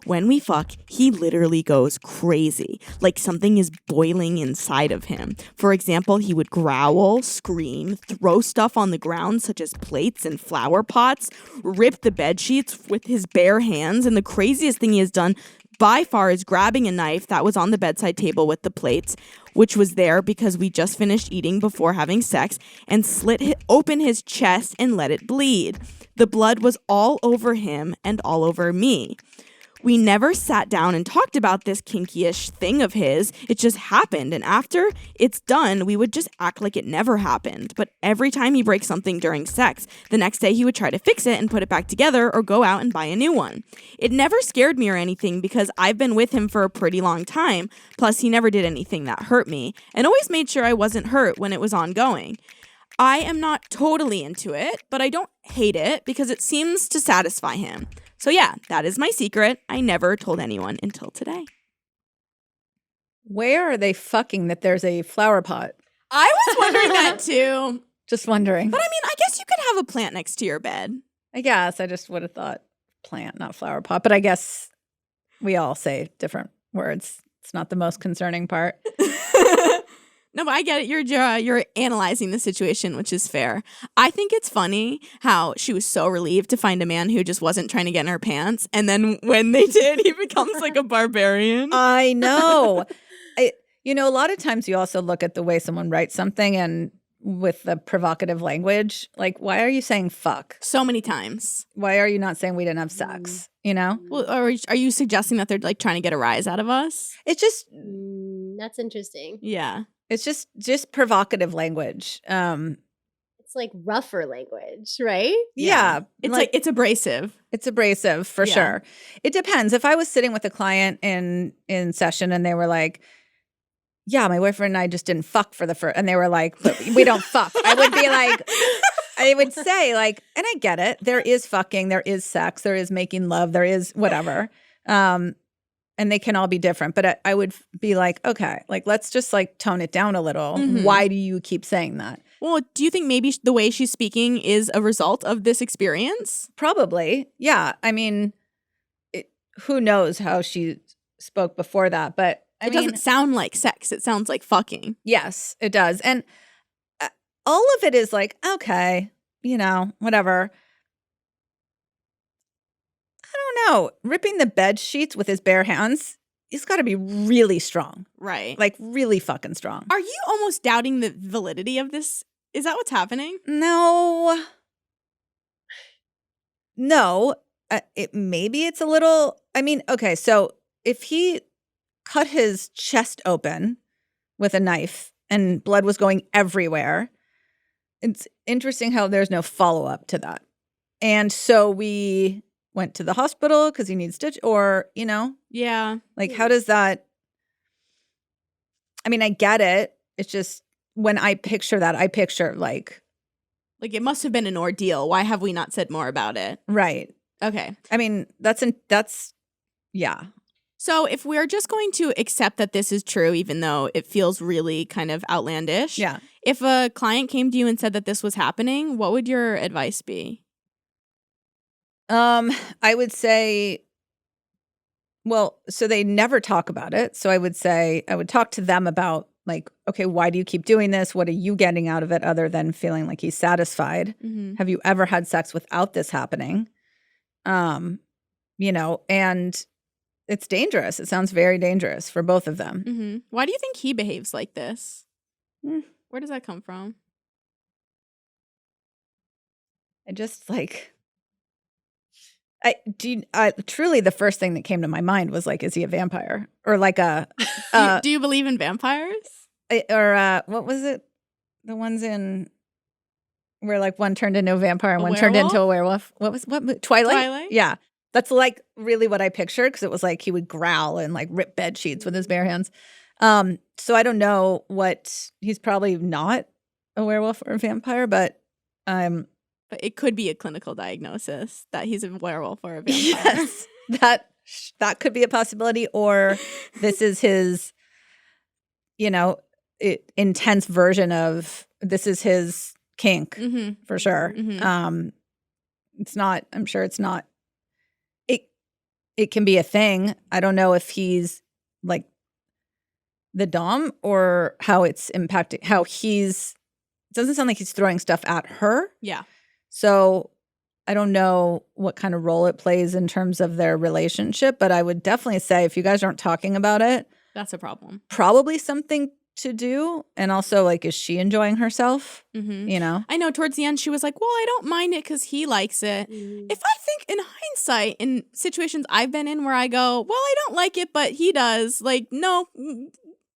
When we fuck, he literally goes crazy, like something is boiling inside of him. For example, he would growl, scream, throw stuff on the ground such as plates and flower pots, rip the bed sheets with his bare hands, and the craziest thing he has done by far is grabbing a knife that was on the bedside table with the plates, which was there because we just finished eating before having sex, and slit open his chest and let it bleed. The blood was all over him and all over me. We never sat down and talked about this kinky-ish thing of his. It just happened, and after it's done, we would just act like it never happened. But every time he breaks something during sex, the next day he would try to fix it and put it back together or go out and buy a new one. It never scared me or anything because I've been with him for a pretty long time. Plus, he never did anything that hurt me and always made sure I wasn't hurt when it was ongoing. I am not totally into it, but I don't hate it because it seems to satisfy him. So yeah, that is my secret. I never told anyone until today. Where are they fucking that there's a flower pot? I was wondering that too. Just wondering. But I mean, I guess you could have a plant next to your bed. I guess I just would have thought plant, not flower pot. But I guess we all say different words. It's not the most concerning part. No, but I get it. You're analyzing the situation, which is fair. I think it's funny how she was so relieved to find a man who just wasn't trying to get in her pants, and then when they did, he becomes like a barbarian. I know. A lot of times you also look at the way someone writes something and with the provocative language, like, why are you saying fuck? So many times. Why are you not saying we didn't have sex? Well, or are you suggesting that they're like trying to get a rise out of us? It's just That's interesting. Yeah. it's just provocative language. It's like rougher language, right? Yeah. It's like it's abrasive. It's abrasive for Yeah. sure. It depends. If I was sitting with a client in session and they were like, yeah, my boyfriend and I just didn't fuck for the first, and they were like, but we don't fuck. I would be like, I would say like, and I get it. There is fucking, there is sex, there is making love, there is whatever. And they can all be different. But I would be like, okay, like, let's just like tone it down a little. Mhm. Why do you keep saying that? Well, do you think maybe the way she's speaking is a result of this experience? Probably. Yeah. I mean, who knows how she spoke before that, but It doesn't sound like sex. It sounds like fucking. yes, it does. And all of it is like, okay, whatever. I don't know. Ripping the bed sheets with his bare hands, he's got to be really strong. Right. Like really fucking strong. Are you almost doubting the validity of this? Is that what's happening? No. Maybe it's a little, okay, so if he cut his chest open with a knife and blood was going everywhere, it's interesting how there's no follow-up to that. And so we went to the hospital because he needs stitch, or, Yeah. like, how does that, I get it. It's just when I picture that, I picture like it must have been an ordeal. Why have we not said more about it? right. Okay. That's yeah. So if we're just going to accept that this is true, even though it feels really kind of outlandish. Yeah. If a client came to you and said that this was happening, what would your advice be? I would say, well, so they never talk about it. So I would say, I would talk to them about like, okay, why do you keep doing this? What are you getting out of it other than feeling like he's satisfied? Mm-hmm. Have you ever had sex without this happening? And it's dangerous. It sounds very dangerous for both of them. Mm-hmm. Why do you think he behaves like this? Mm. Where does that come from? I just like, truly the first thing that came to my mind was like, is he a vampire or like a, do you believe in vampires? What was it? The ones in where like one turned into a vampire and A one turned into a werewolf? werewolf. What Twilight? Twilight? Yeah. That's like really what I pictured because it was like he would growl and like rip bed sheets with his bare hands. So I don't know he's probably not a werewolf or a vampire, but But it could be a clinical diagnosis that he's a werewolf or a vampire. yes, that could be a possibility. Or this is his, intense version of this is his kink for sure. Mm-hmm. It's not. I'm sure it's not. It can be a thing. I don't know if he's like the dom or how it's impacting. It doesn't sound like he's throwing stuff at her. Yeah. So I don't know what kind of role it plays in terms of their relationship, but I would definitely say if you guys aren't talking about it, that's a problem. Probably something to do. And also, like, is she enjoying herself? Mm-hmm. I know towards the end she was like, well, I don't mind it because he likes it. If I think in hindsight, in situations I've been in where I go, well, I don't like it, but he does. Like, no,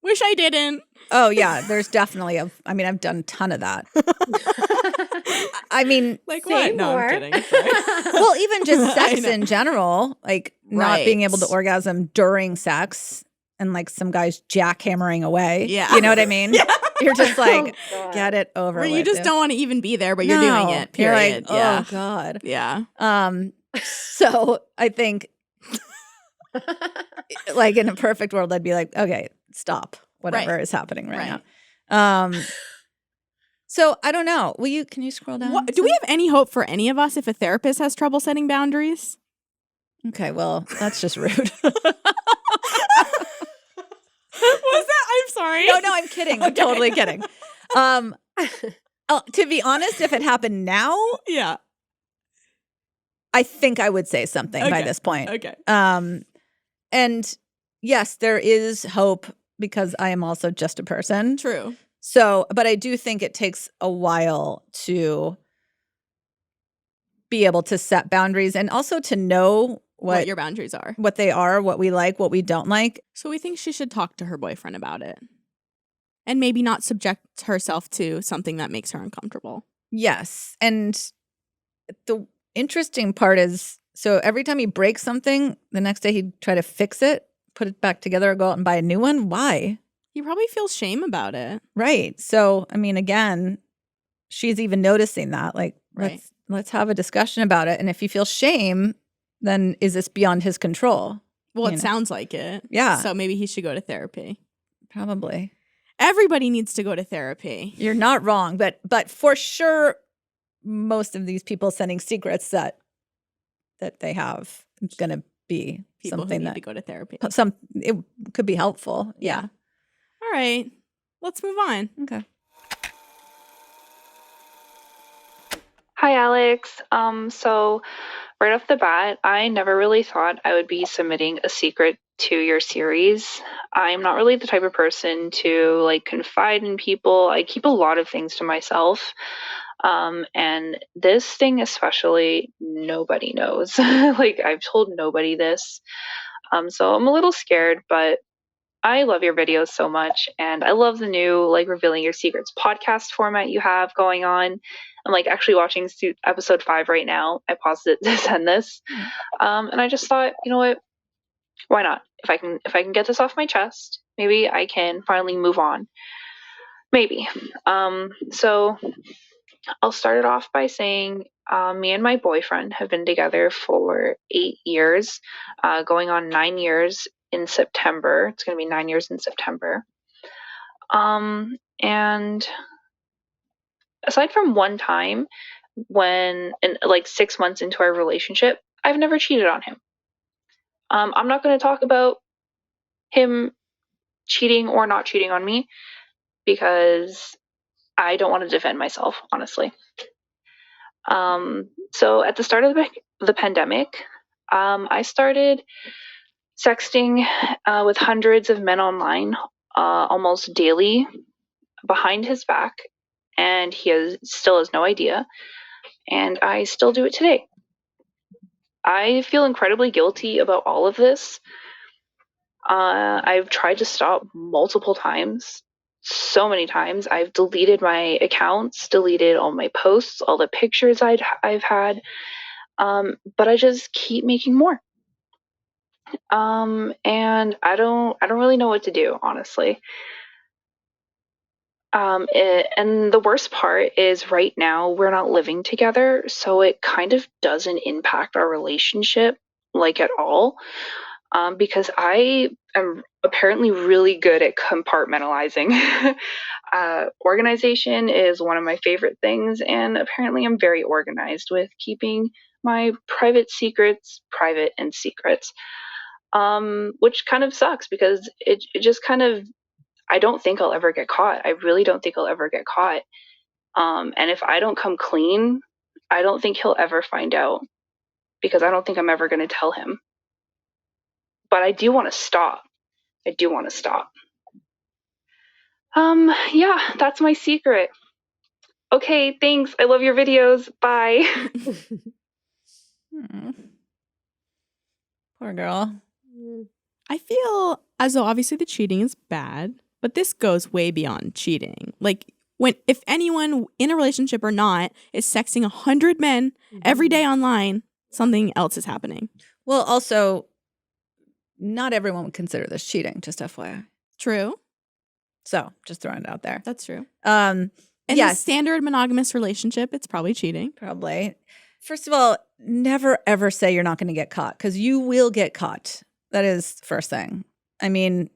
wish I didn't. Oh, yeah. There's definitely I've done a ton of that. Like what? No, I'm kidding. Well, even just sex in general, like not being able to orgasm during sex and like some guys jackhammering away. Yeah. You know what I mean? Yeah. You're just like, get it over with. You just don't want to even be there, but you're doing it. Period. You're like, oh, God. Yeah. So I think like in a perfect world, I'd be like, okay, stop whatever is happening right now. So I don't know. Can you scroll down? Do we have any hope for any of us if a therapist has trouble setting boundaries? Okay, well, that's just rude. Was that? I'm sorry. No, I'm kidding. I'm totally kidding. To be honest, if it happened now, yeah, I think I would say something by this point. Okay. And yes, there is hope because I am also just a person. True. So, but I do think it takes a while to be able to set boundaries and also to know what your boundaries are, what they are, what we like, what we don't like. So we think she should talk to her boyfriend about it and maybe not subject herself to something that makes her uncomfortable. Yes. And the interesting part is, so every time he breaks something, the next day he'd try to fix it, put it back together, or go out and buy a new one. Why? He probably feels shame about it. Right. So, again, she's even noticing that. Like, let's have a discussion about it. And if he feels shame, then is this beyond his control? Well, it sounds like it. Yeah. So maybe he should go to therapy. Probably. Everybody needs to go to therapy. You're not wrong. But for sure, most of these people sending secrets that they have, it's going to be people something who need that to go to therapy. It could be helpful. Yeah. All right. Let's move on. Okay. Hi, Alex. So right off the bat, I never really thought I would be submitting a secret to your series. I'm not really the type of person to like confide in people. I keep a lot of things to myself. And this thing especially, nobody knows. Like I've told nobody this. So I'm a little scared, but I love your videos so much, and I love the new like revealing your secrets podcast format you have going on. I'm like actually watching episode 5 right now. I paused it to send this, and I just thought, you know what? Why not? If I can get this off my chest, maybe I can finally move on. Maybe. So I'll start it off by saying me and my boyfriend have been together for 8 years, going on 9 years in September. It's going to be 9 years in September. And aside from one time when, in like 6 months into our relationship, I've never cheated on him. I'm not going to talk about him cheating or not cheating on me because I don't want to defend myself, honestly. So at the start of the pandemic, I started sexting with hundreds of men online almost daily behind his back, and still has no idea. And I still do it today. I feel incredibly guilty about all of this. I've tried to stop multiple times, so many times. I've deleted my accounts, deleted all my posts, all the pictures I've had, but I just keep making more. And I don't really know what to do, honestly. And the worst part is right now we're not living together, so it kind of doesn't impact our relationship like at all. Because I am apparently really good at compartmentalizing. Organization is one of my favorite things, and apparently I'm very organized with keeping my private secrets private and secret. Which kind of sucks because it just kind of, I don't think I'll ever get caught. I really don't think I'll ever get caught. And if I don't come clean, I don't think he'll ever find out because I don't think I'm ever going to tell him. But I do want to stop. I do want to stop. Yeah, that's my secret. Okay, thanks. I love your videos. Bye. Poor girl. I feel as though obviously the cheating is bad, but this goes way beyond cheating. Like if anyone in a relationship or not is sexting 100 men every day online, something else is happening. Well, also, not everyone would consider this cheating, just FYI. True. So, just throwing it out there. That's true. In a standard monogamous relationship, it's probably cheating. Probably. First of all, never ever say you're not going to get caught because you will get caught. That is the first thing. I mean,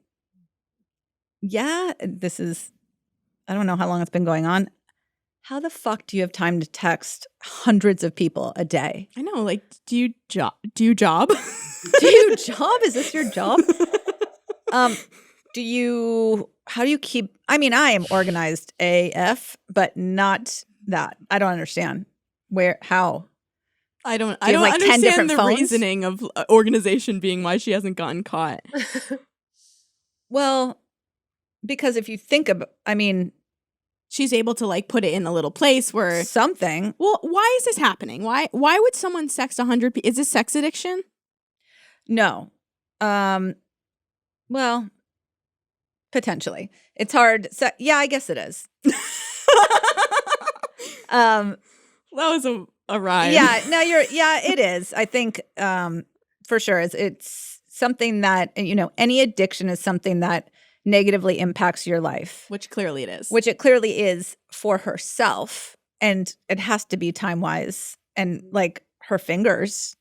yeah, I don't know how long it's been going on. How the fuck do you have time to text hundreds of people a day? I know. Like, do you job? Do you job? Is this your job? How do you keep, I mean, I am organized AF, but not that. I don't understand. How? I don't like 10 understand different the phones? reasoning of organization being why she hasn't gotten caught. Well, because if you think about, I mean, she's able to like put it in a little place where something. Well, why is this happening? Why would someone sext 100 people? Is this sex addiction? No. Well, potentially. It's hard. So, yeah, I guess it is. That was a ride. Yeah, no, it is. I think for sure it's something that, any addiction is something that negatively impacts your life. Which clearly it is. Which it clearly is for herself. And it has to be time-wise. And like her fingers,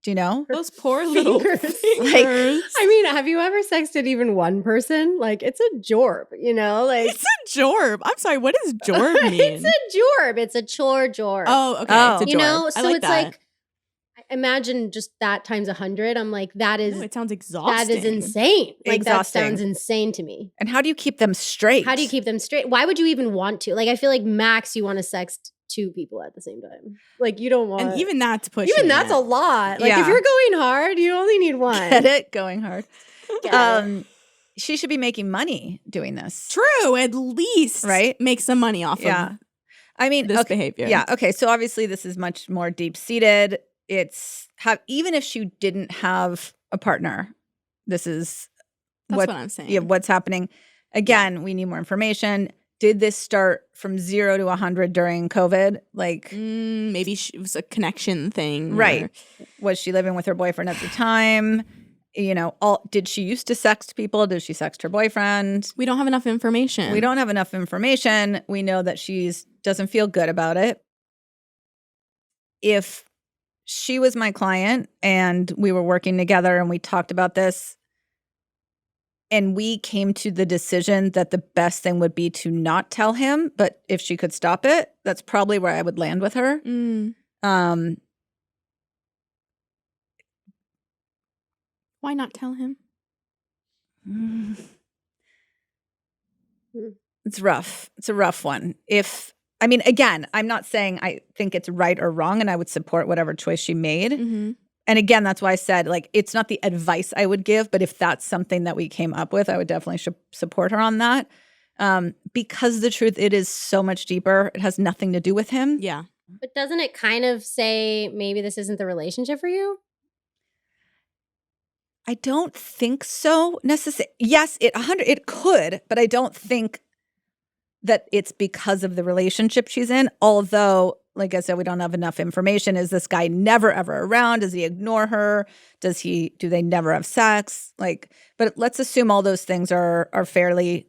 do you know? Those poor little fingers. Like, I mean, have you ever sexted even one person? Like, it's a jorb, Like it's a jorb. I'm sorry, what does jorb mean? It's a jorb. It's a chore jorb. Oh, okay. It's a jorb. So it's that. Like, imagine just that times 100. I'm like, that is. No, it sounds exhausting. That is insane. Like, exhausting. that sounds insane to me. And how do you keep them straight? How do you keep them straight? Why would you even want to? Like, I feel like max you want to sext 2 people at the same time. Like you don't want, And even that's pushing. even that's it. a lot. Like Yeah. if you're going hard, you only need one. Get it? Going hard. Get it. She should be making money doing this. True, at least Right? make some money off Yeah. of I mean, this okay, behavior. yeah. Okay. So obviously this is much more deep seated. It's even if she didn't have a partner, this is That's what I'm saying. Yeah, what's happening. Again, we need more information. Did this start from 0 to 100 during COVID? Like, maybe it was a connection thing. right. or- Was she living with her boyfriend at the time? You know, did she used to sext people? Did she sext her boyfriend? We don't have enough information. We don't have enough information. We know that doesn't feel good about it. If she was my client and we were working together and we talked about this and we came to the decision that the best thing would be to not tell him, but if she could stop it, that's probably where I would land with her. Why not tell him? It's rough. It's a rough one. Again, I'm not saying I think it's right or wrong, and I would support whatever choice she made. Mm-hmm. And again, that's why I said, like, it's not the advice I would give, but if that's something that we came up with, I would definitely support her on that. Because the truth, it is so much deeper. It has nothing to do with him. Yeah. But doesn't it kind of say maybe this isn't the relationship for you? I don't think so necessarily. Yes, it could, but I don't think that it's because of the relationship she's in. Although, like I said, we don't have enough information. Is this guy never ever around? Does he ignore her? Do they never have sex? Like, but let's assume all those things are fairly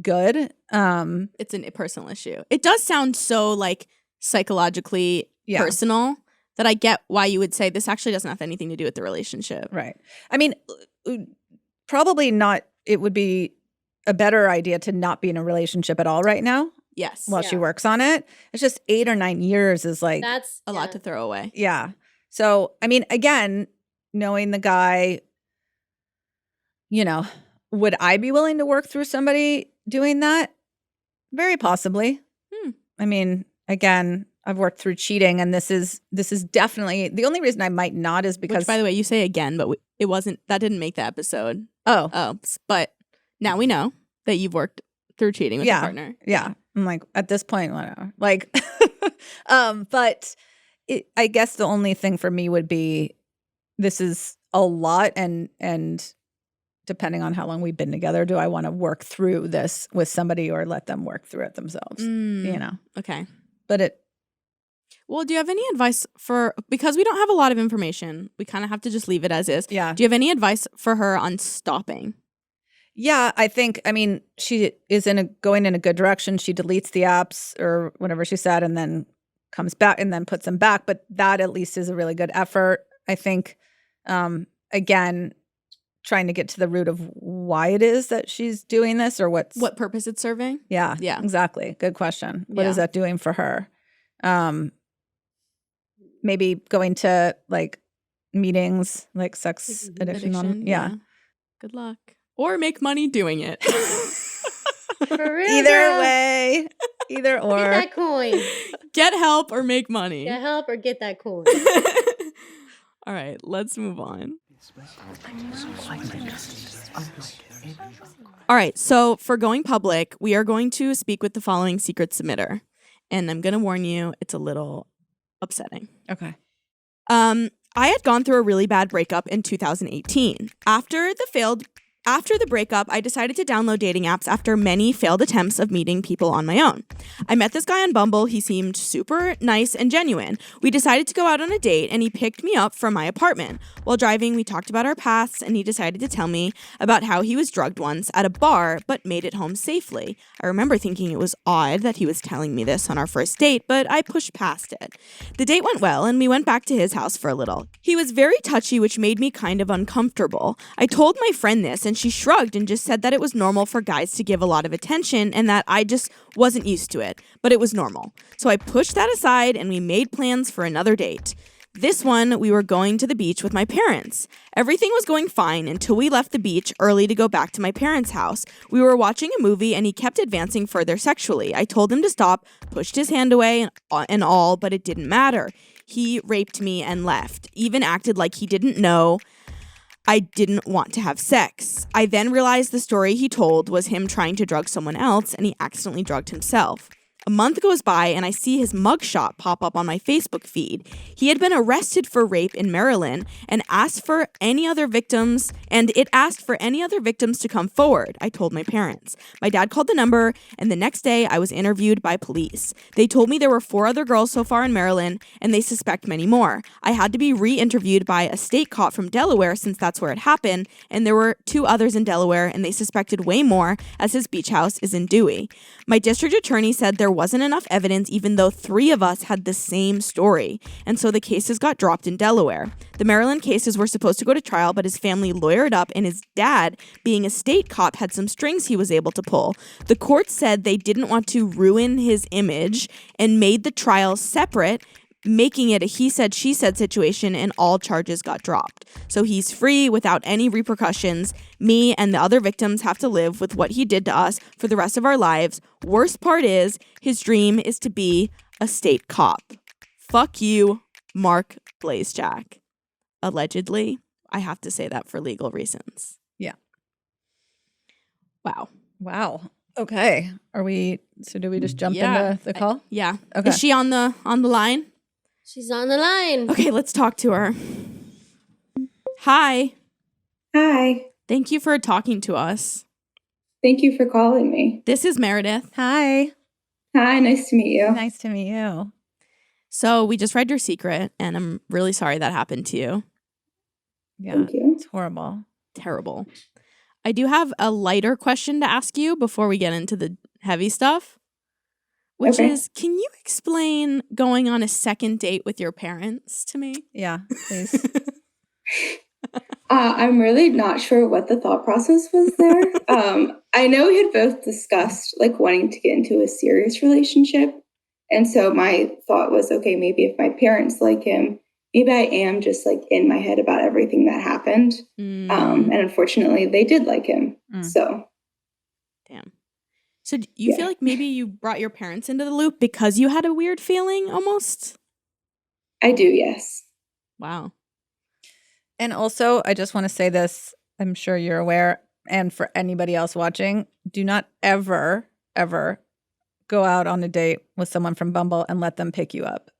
good. It's a personal issue. It does sound so like psychologically personal that I get why you would say this actually doesn't have anything to do with the relationship. Right. I mean, probably not. It would be a better idea to not be in a relationship at all right now. Yes. While she works on it. It's just 8 or 9 years is like That's a lot to throw away. Yeah. So, I mean, again, knowing the guy, you know, would I be willing to work through somebody doing that? Very possibly. I mean, again, I've worked through cheating, and this is definitely the only reason I might not is because. Which, by the way, you say again, but it wasn't. That didn't make the episode. Oh, but now we know that you've worked through cheating with your partner. Yeah, I'm like at this point, whatever. Like, but I guess the only thing for me would be this is a lot, and depending on how long we've been together, do I want to work through this with somebody or let them work through it themselves? You know. Okay. But well, do you have any advice because we don't have a lot of information, we kind of have to just leave it as is. Yeah. Do you have any advice for her on stopping? Yeah, I mean, she is going in a good direction. She deletes the apps or whatever she said and then comes back and then puts them back. But that at least is a really good effort. I think, again, trying to get to the root of why it is that she's doing this or what purpose it's serving. Yeah, Yeah. exactly. Good question. What is that doing for her? Maybe going to like meetings, like sex addiction. Yeah. Good luck. Or make money doing it. For real, Either girl. way. Either or. Get that coin. Get help or make money. Get help or get that coin. All right, let's move on. All right, so for going public, we are going to speak with the following secret submitter. And I'm going to warn you, it's a little upsetting. Okay. I had gone through a really bad breakup in 2018. After the breakup, I decided to download dating apps after many failed attempts of meeting people on my own. I met this guy on Bumble. He seemed super nice and genuine. We decided to go out on a date, and he picked me up from my apartment. While driving, we talked about our pasts, and he decided to tell me about how he was drugged once at a bar, but made it home safely. I remember thinking it was odd that he was telling me this on our first date, but I pushed past it. The date went well, and we went back to his house for a little. He was very touchy, which made me kind of uncomfortable. I told my friend this, and she shrugged and just said that it was normal for guys to give a lot of attention and that I just wasn't used to it, but it was normal. So I pushed that aside and we made plans for another date. This one, we were going to the beach with my parents. Everything was going fine until we left the beach early to go back to my parents' house. We were watching a movie and he kept advancing further sexually. I told him to stop, pushed his hand away and all, but it didn't matter. He raped me and left, even acted like he didn't know I didn't want to have sex. I then realized the story he told was him trying to drug someone else and he accidentally drugged himself. A month goes by and I see his mugshot pop up on my Facebook feed. He had been arrested for rape in Maryland and it asked for any other victims to come forward. I told my parents. My dad called the number and the next day I was interviewed by police. They told me there were 4 other girls so far in Maryland and they suspect many more. I had to be re-interviewed by a state cop from Delaware since that's where it happened, and there were 2 others in Delaware and they suspected way more as his beach house is in Dewey. My district attorney said there wasn't enough evidence even though 3 of us had the same story, and so the cases got dropped in Delaware. The Maryland cases were supposed to go to trial, but his family lawyered up and his dad, being a state cop, had some strings he was able to pull. The court said they didn't want to ruin his image and made the trial separate, making it a he said, she said situation, and all charges got dropped. So he's free without any repercussions. Me and the other victims have to live with what he did to us for the rest of our lives. Worst part is, his dream is to be a state cop. Fuck you, Mark Blazejack. Allegedly. I have to say that for legal reasons. Yeah. Wow. Okay. Do we just jump into the call? Yeah. Okay. Is she on the line? She's on the line. Okay, let's talk to her. Hi. Hi. Thank you for talking to us. Thank you for calling me. This is Meredith. Hi. Hi, nice to meet you. Nice to meet you. So we just read your secret, and I'm really sorry that happened to you. Yeah. Thank you. It's horrible. Terrible. I do have a lighter question to ask you before we get into the heavy stuff, which Okay. is, can you explain going on a second date with your parents to me? Yeah, please. I'm really not sure what the thought process was there. I know we had both discussed like wanting to get into a serious relationship. And so my thought was, okay, maybe if my parents like him, maybe I am just like in my head about everything that happened. And unfortunately, they did like him. So. Damn. So do you feel like maybe you brought your parents into the loop because you had a weird feeling almost? I do, yes. Wow. And also, I just want to say this. I'm sure you're aware. And for anybody else watching, do not ever, ever go out on a date with someone from Bumble and let them pick you up.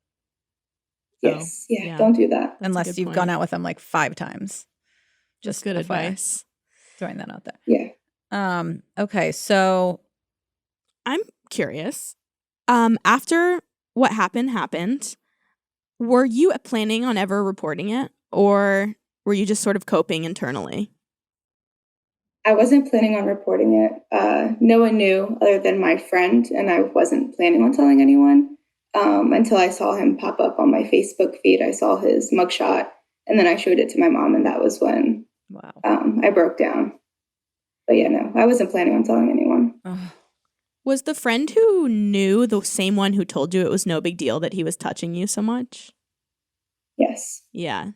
Yes. Yeah. Don't do that. Unless you've gone out with them like 5 times. Just good advice. Throwing that out there. Yeah. Okay. So I'm curious. After what happened, were you planning on ever reporting it, or were you just sort of coping internally? I wasn't planning on reporting it. No one knew other than my friend, and I wasn't planning on telling anyone until I saw him pop up on my Facebook feed. I saw his mugshot, and then I showed it to my mom, and that was when I broke down. But yeah, no, I wasn't planning on telling anyone. Was the friend who knew the same one who told you it was no big deal that he was touching you so much? Yes. Yeah.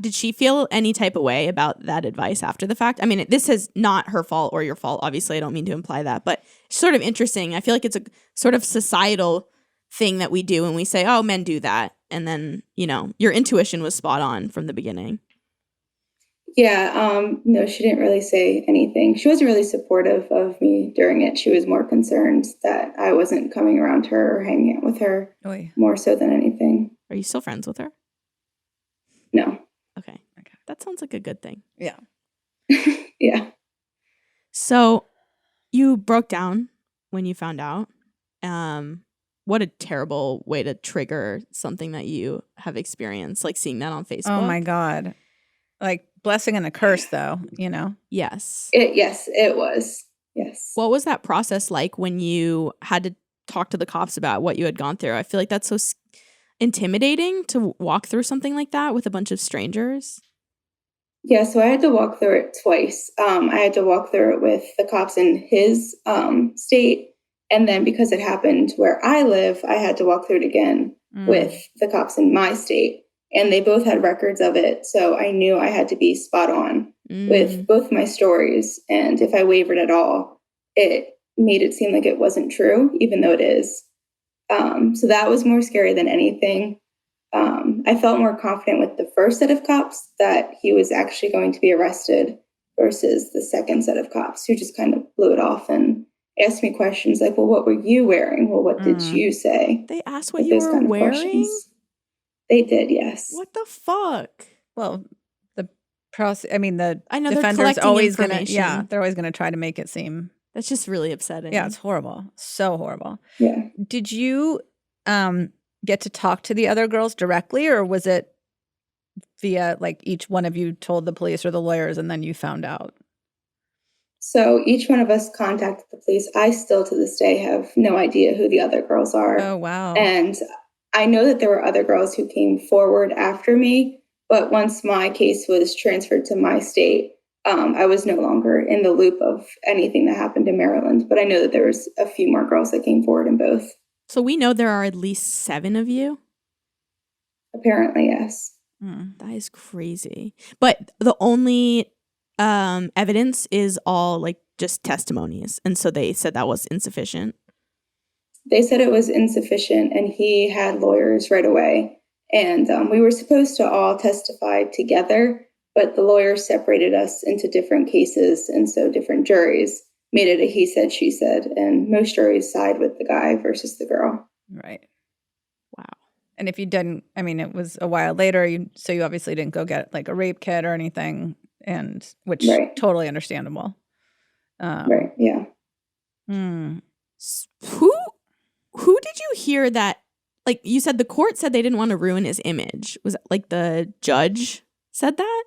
Did she feel any type of way about that advice after the fact? I mean, this is not her fault or your fault. Obviously, I don't mean to imply that, but it's sort of interesting. I feel like it's a sort of societal thing that we do when we say, oh, men do that. And then, you know, your intuition was spot on from the beginning. Yeah, no, she didn't really say anything. She wasn't really supportive of me during it. She was more concerned that I wasn't coming around her or hanging out with her more so than anything. Are you still friends with her? No. Okay. That sounds like a good thing. Yeah. Yeah. So you broke down when you found out. What a terrible way to trigger something that you have experienced, like seeing that on Facebook. Oh my God. Like blessing and a curse though, you know? Yes. Yes, it was. Yes. What was that process like when you had to talk to the cops about what you had gone through? I feel like that's so intimidating to walk through something like that with a bunch of strangers. Yeah, so I had to walk through it twice. I had to walk through it with the cops in his state. And then because it happened where I live, I had to walk through it again with the cops in my state. and they both had records of it. So I knew I had to be spot on with both my stories. And if I wavered at all, it made it seem like it wasn't true, even though it is. So that was more scary than anything. I felt more confident with the first set of cops that he was actually going to be arrested versus the second set of cops who just kind of blew it off and asked me questions like, well, what were you wearing? Well, what did you say? They asked what Like you those were kind of wearing? questions. They did, yes. What the fuck? Well, the I know they're defender's collecting always gonna information. they're always gonna try to make it seem That's just really upsetting. yeah, it's horrible. So horrible. Yeah. Did you get to talk to the other girls directly, or was it via like each one of you told the police or the lawyers and then you found out? So each one of us contacted the police. I still to this day have no idea who the other girls are. Oh, wow. And I know that there were other girls who came forward after me, but once my case was transferred to my state, I was no longer in the loop of anything that happened in Maryland. But I know that there was a few more girls that came forward in both. So we know there are at least 7 of you? Apparently, yes. That is crazy. But the only evidence is all like just testimonies. And so they said that was insufficient. They said it was insufficient, and he had lawyers right away. And we were supposed to all testify together, but the lawyers separated us into different cases. And so different juries made it a he said, she said. And most juries side with the guy versus the girl. Right. Wow. And if you didn't, I mean, it was a while later, so you obviously didn't go get like a rape kit or anything, and which totally understandable. Right. Yeah. Who did you hear that? Like you said, the court said they didn't want to ruin his image. Was it like the judge said that?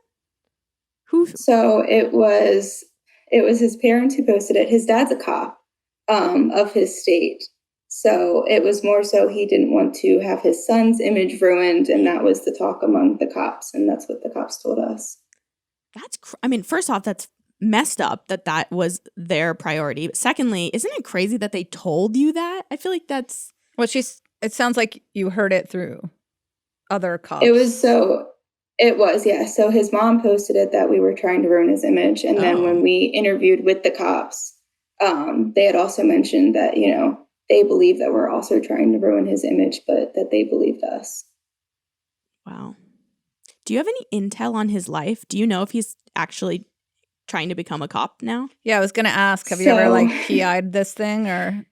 Who? So it was his parents who posted it. His dad's a cop of his state. So it was more so he didn't want to have his son's image ruined, and that was the talk among the cops, and that's what the cops told us. I mean, first off, that's messed up that was their priority. But secondly, isn't it crazy that they told you that? I feel like that's... Well, it sounds like you heard it through other cops. It was, yeah. So his mom posted it that we were trying to ruin his image. And then when we interviewed with the cops, they had also mentioned that, you know, they believe that we're also trying to ruin his image, but that they believed us. Wow. Do you have any intel on his life? Do you know if he's actually trying to become a cop now? Yeah, I was going to ask, have you ever like PI'd this thing or?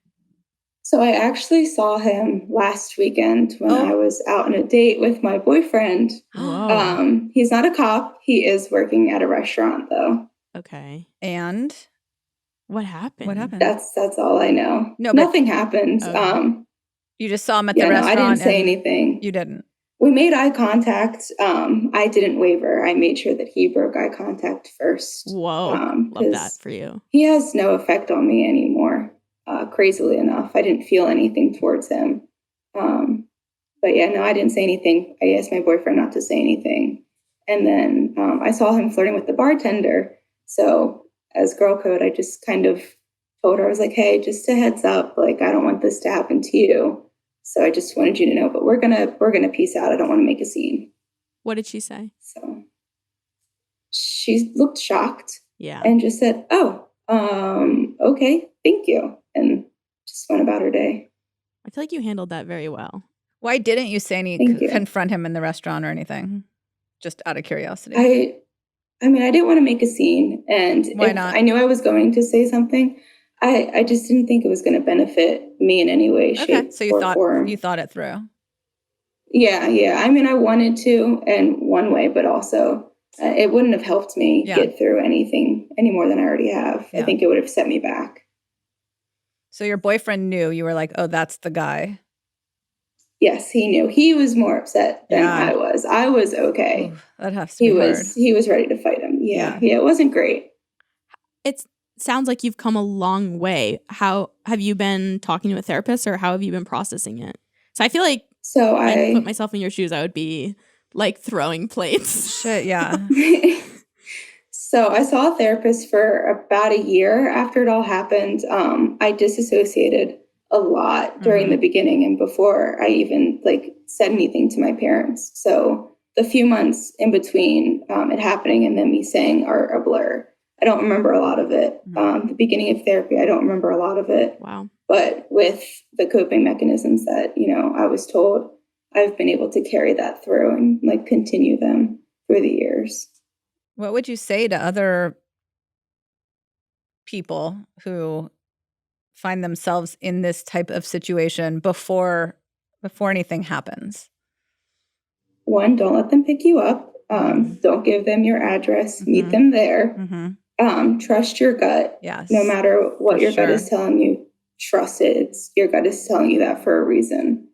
So I actually saw him last weekend when I was out on a date with my boyfriend. Whoa. He's not a cop. He is working at a restaurant though. Okay. And what happened? What happened? That's all I know. No, nothing happened. Okay. You just saw him at the restaurant. No, I didn't say anything. You didn't. We made eye contact. I didn't waver. I made sure that he broke eye contact first. Whoa. Love that for you. He has no effect on me anymore. Crazily enough, I didn't feel anything towards him. But yeah, no, I didn't say anything. I asked my boyfriend not to say anything. And then I saw him flirting with the bartender. So as girl code, I just kind of told her, I was like, hey, just a heads up. Like, I don't want this to happen to you. So I just wanted you to know, but we're gonna peace out. I don't want to make a scene. What did she say? So she looked shocked. Yeah. And just said, oh, okay, thank you. And just went about her day. I feel like you handled that very well. Why didn't you say confront him in the restaurant or anything? Just out of curiosity. I mean, I didn't want to make a scene. And why not? I knew I was going to say something. I just didn't think it was going to benefit me in any way, shape, so or form. You thought it through. Yeah. I mean, I wanted to in one way, but also it wouldn't have helped me get through anything any more than I already have. Yeah. I think it would have set me back. So your boyfriend knew. You were like, oh, that's the guy. Yes, he knew. He was more upset than I was. I was okay. Ooh, that has to be hard. He was ready to fight him. Yeah, it wasn't great. It sounds like you've come a long way. How have you been talking to a therapist, or how have you been processing it? So I feel like I put myself in your shoes, I would be like throwing plates. Shit, yeah. So I saw a therapist for about a year after it all happened. I disassociated a lot during the beginning and before I even said anything to my parents. So the few months in between it happening and then me saying are a blur. I don't remember a lot of it. The beginning of therapy, I don't remember a lot of it. Wow. But with the coping mechanisms that, I was told, I've been able to carry that through and like continue them through the years. What would you say to other people who find themselves in this type of situation before anything happens? One, don't let them pick you up. Don't give them your address. Meet them there. Trust your gut. Yes. No matter what your gut is telling you, trust it. Your gut is telling you that for a reason.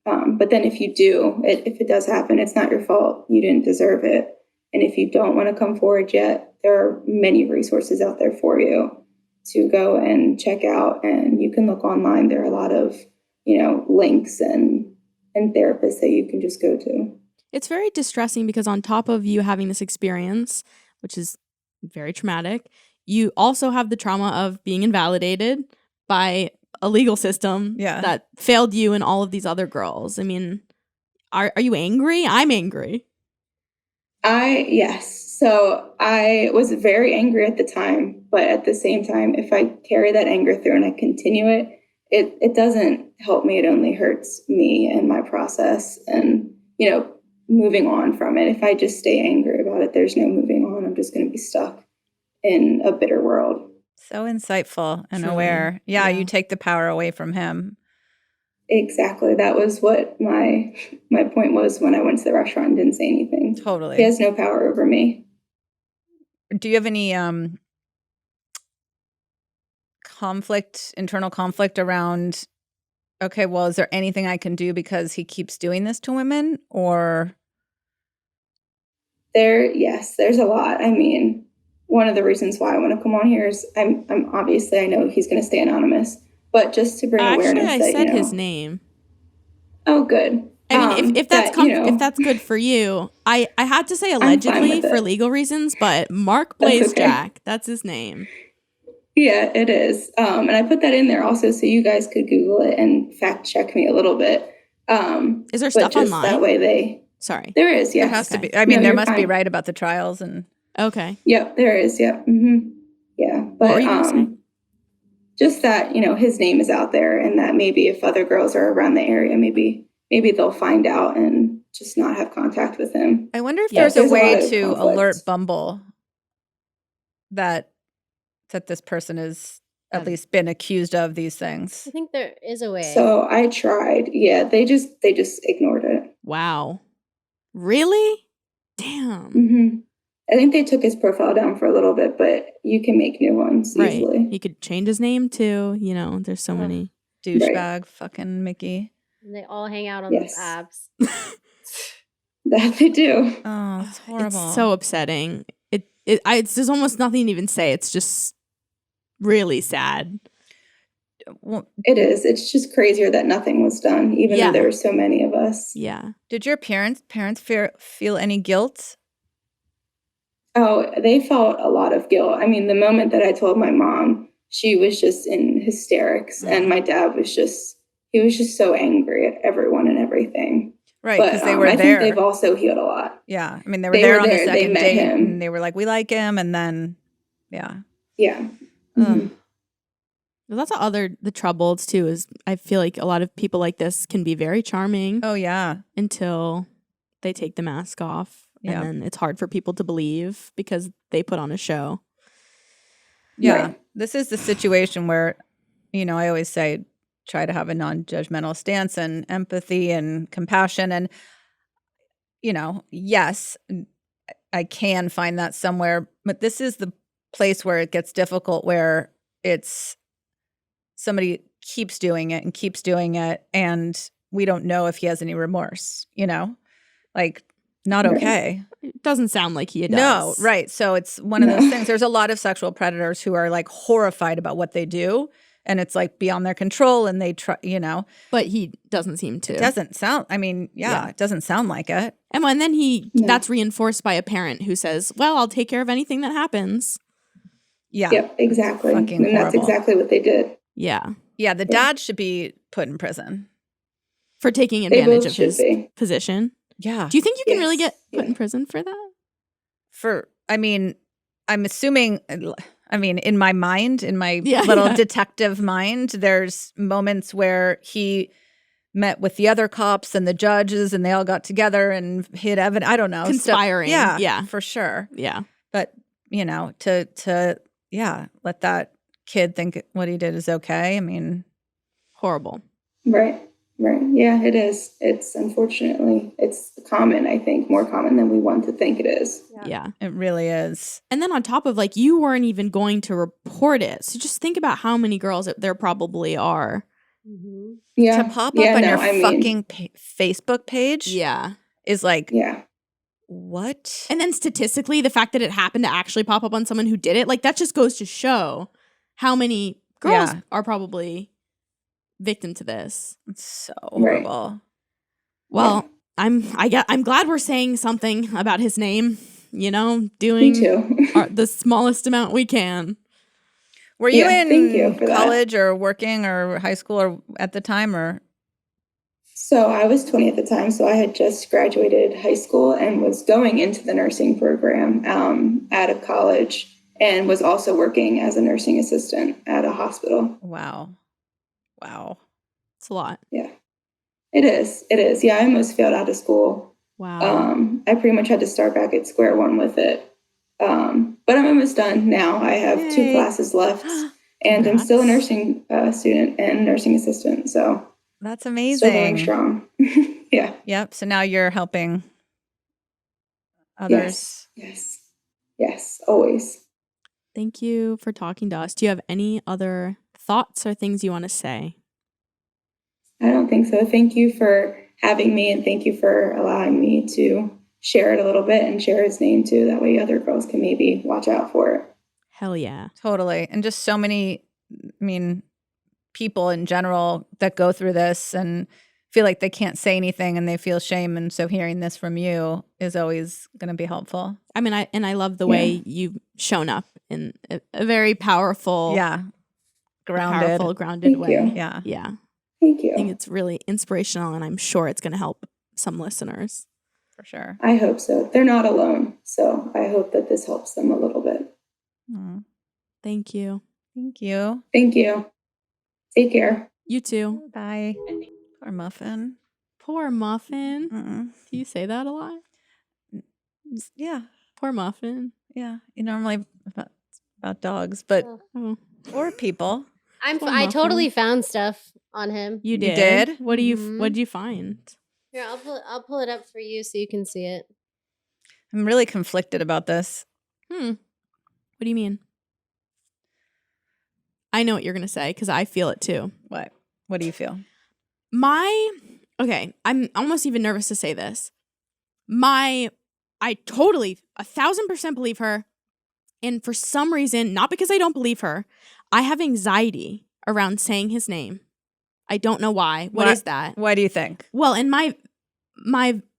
But then if you do, if it does happen, it's not your fault. You didn't deserve it. And if you don't want to come forward yet, there are many resources out there for you to go and check out. And you can look online. There are a lot of, links and therapists that you can just go to. It's very distressing because on top of you having this experience, which is very traumatic, you also have the trauma of being invalidated by a legal system that failed you and all of these other girls. I mean, are you angry? I'm angry. Yes. So I was very angry at the time, but at the same time, if I carry that anger through and I continue it doesn't help me. It only hurts me and my process and, moving on from it. If I just stay angry about it, there's no moving on. I'm just going to be stuck in a bitter world. So insightful and Truly. aware. Yeah, you take the power away from him. Exactly. That was what my point was when I went to the restaurant and didn't say anything. Totally. He has no power over me. Do you have any internal conflict around, okay, well, is there anything I can do because he keeps doing this to women? Or Yes, there's a lot. I mean, one of the reasons why I want to come on here is I'm obviously, I know he's going to stay anonymous, but just to bring awareness that, I said his name. Oh, good. I mean, if that's good for you, I had to say allegedly for legal reasons, but Mark Blazejack, that's his name. Yeah, it is. And I put that in there also so you guys could Google it and fact check me a little bit. Is there stuff online? That way Sorry. There is, yeah. There has to be. I mean, there must be, right, about the trials and. Okay. Yep, there is. Yep. Yeah. But what were you gonna say? Just that, his name is out there and that maybe if other girls are around the area, maybe they'll find out and just not have contact with him. I wonder if there's a way to alert Bumble that this person has at least been accused of these things. I think there is a way. So I tried. Yeah, they just ignored it. Wow. Really? Damn. I think they took his profile down for a little bit, but you can make new ones easily. He could change his name too. There's so many. Douchebag, fucking Mickey. And they all hang out on those apps. That they do. Oh, it's horrible. It's so upsetting. There's almost nothing to even say. It's just really sad. Well, it is. It's just crazier that nothing was done, even though there were so many of us. Yeah. Did your parents feel any guilt? Oh, they felt a lot of guilt. I mean, the moment that I told my mom, she was just in hysterics, and my dad was just so angry at everyone and everything. Right, because they were there. I think they've also healed a lot. Yeah, I mean, they were there on the second date, and they were like, "We like him," and then, yeah. Well, that's the troubles too. Is I feel like a lot of people like this can be very charming. Oh yeah, until they take the mask off, and then it's hard for people to believe because they put on a show. Yeah, right. This is the situation where, I always say, try to have a non-judgmental stance and empathy and compassion, and yes, I can find that somewhere, but this is the place where it gets difficult, where it's somebody keeps doing it and we don't know if he has any remorse, like not okay. It doesn't sound like he does. No, right. So it's one of those things. There's a lot of sexual predators who are like horrified about what they do, and it's like beyond their control, and they try, But he doesn't seem to. It doesn't sound, it doesn't sound like it. And then that's reinforced by a parent who says, well, I'll take care of anything that happens. Yeah. Yep, exactly. And that's exactly what they did. Yeah. Yeah, the dad should be put in prison. For taking advantage of his position. Yeah. Do you think you can really Yes, get put yeah. in prison for that? I'm assuming, in my mind, in my Yeah, little yeah. detective mind, there's moments where he met with the other cops and the judges and they all got together and hid evidence. I don't know. Conspiring. Yeah. For sure. Yeah. But, to let that kid think what he did is okay. I mean, Horrible. Right. Yeah, it is. It's unfortunately, it's common, I think, more common than we want to think it is. Yeah. it really is. And then on top of like, you weren't even going to report it. So just think about how many girls there probably are. Mhm. Yeah. To pop Yeah, up on no, your I mean, fucking Facebook page Yeah. is like, yeah. what? And then statistically, the fact that it happened to actually pop up on someone who did it, like that just goes to show how many girls Yeah. are probably victim to this. It's so Right. horrible. Well, I'm glad we're saying something about his name, Me doing too. the smallest amount we can. Were you Yeah, thank you in for that. college or working or high school or at the time or? So I was 20 at the time, so I had just graduated high school and was going into the nursing program at a college and was also working as a nursing assistant at a hospital. Wow. It's a lot. Yeah, it is. Yeah, I almost failed out of school. Wow. I pretty much had to start back at square one with it. But I'm almost done now. I have 2 Yay. classes left and I'm still a Congrats. nursing student and nursing assistant. So That's still going amazing. strong. Yeah. Yep. So now you're helping others. Yes, always. Thank you for talking to us. Do you have any other thoughts or things you want to say? I don't think so. Thank you for having me and thank you for allowing me to share it a little bit and share his name too. That way other girls can maybe watch out for it. Hell yeah. Totally. And just so many, people in general that go through this and feel like they can't say anything and they feel shame. And so hearing this from you is always going to be helpful. I mean, I love the way you've shown up in a very powerful, Grounded. grounded Thank way. you. Yeah. Yeah. Thank I think you. it's really inspirational, and I'm sure it's going to help some listeners. For sure. I hope so. They're not alone. So I hope that this helps them a little bit. Aw. Thank you. Thank you. Thank you. Take care. You too. Bye. Poor Muffin. Poor Muffin. Mm-mm. Do you say that a lot? Yeah. Poor Muffin. Yeah. You normally about dogs, but Oh, or people. Poor I totally Muffin. found stuff on him. You You did. did? What do you? Mhm. What did you find? Here, I'll pull it up for you so you can see it. I'm really conflicted about this. What do you mean? I know what you're gonna say because I feel it too. What? What do you feel? Okay, I'm almost even nervous to say this. I totally 1,000% believe her. And for some reason, not because I don't believe her, I have anxiety around saying his name. I don't know why. What is that? Why do you think? Well, in my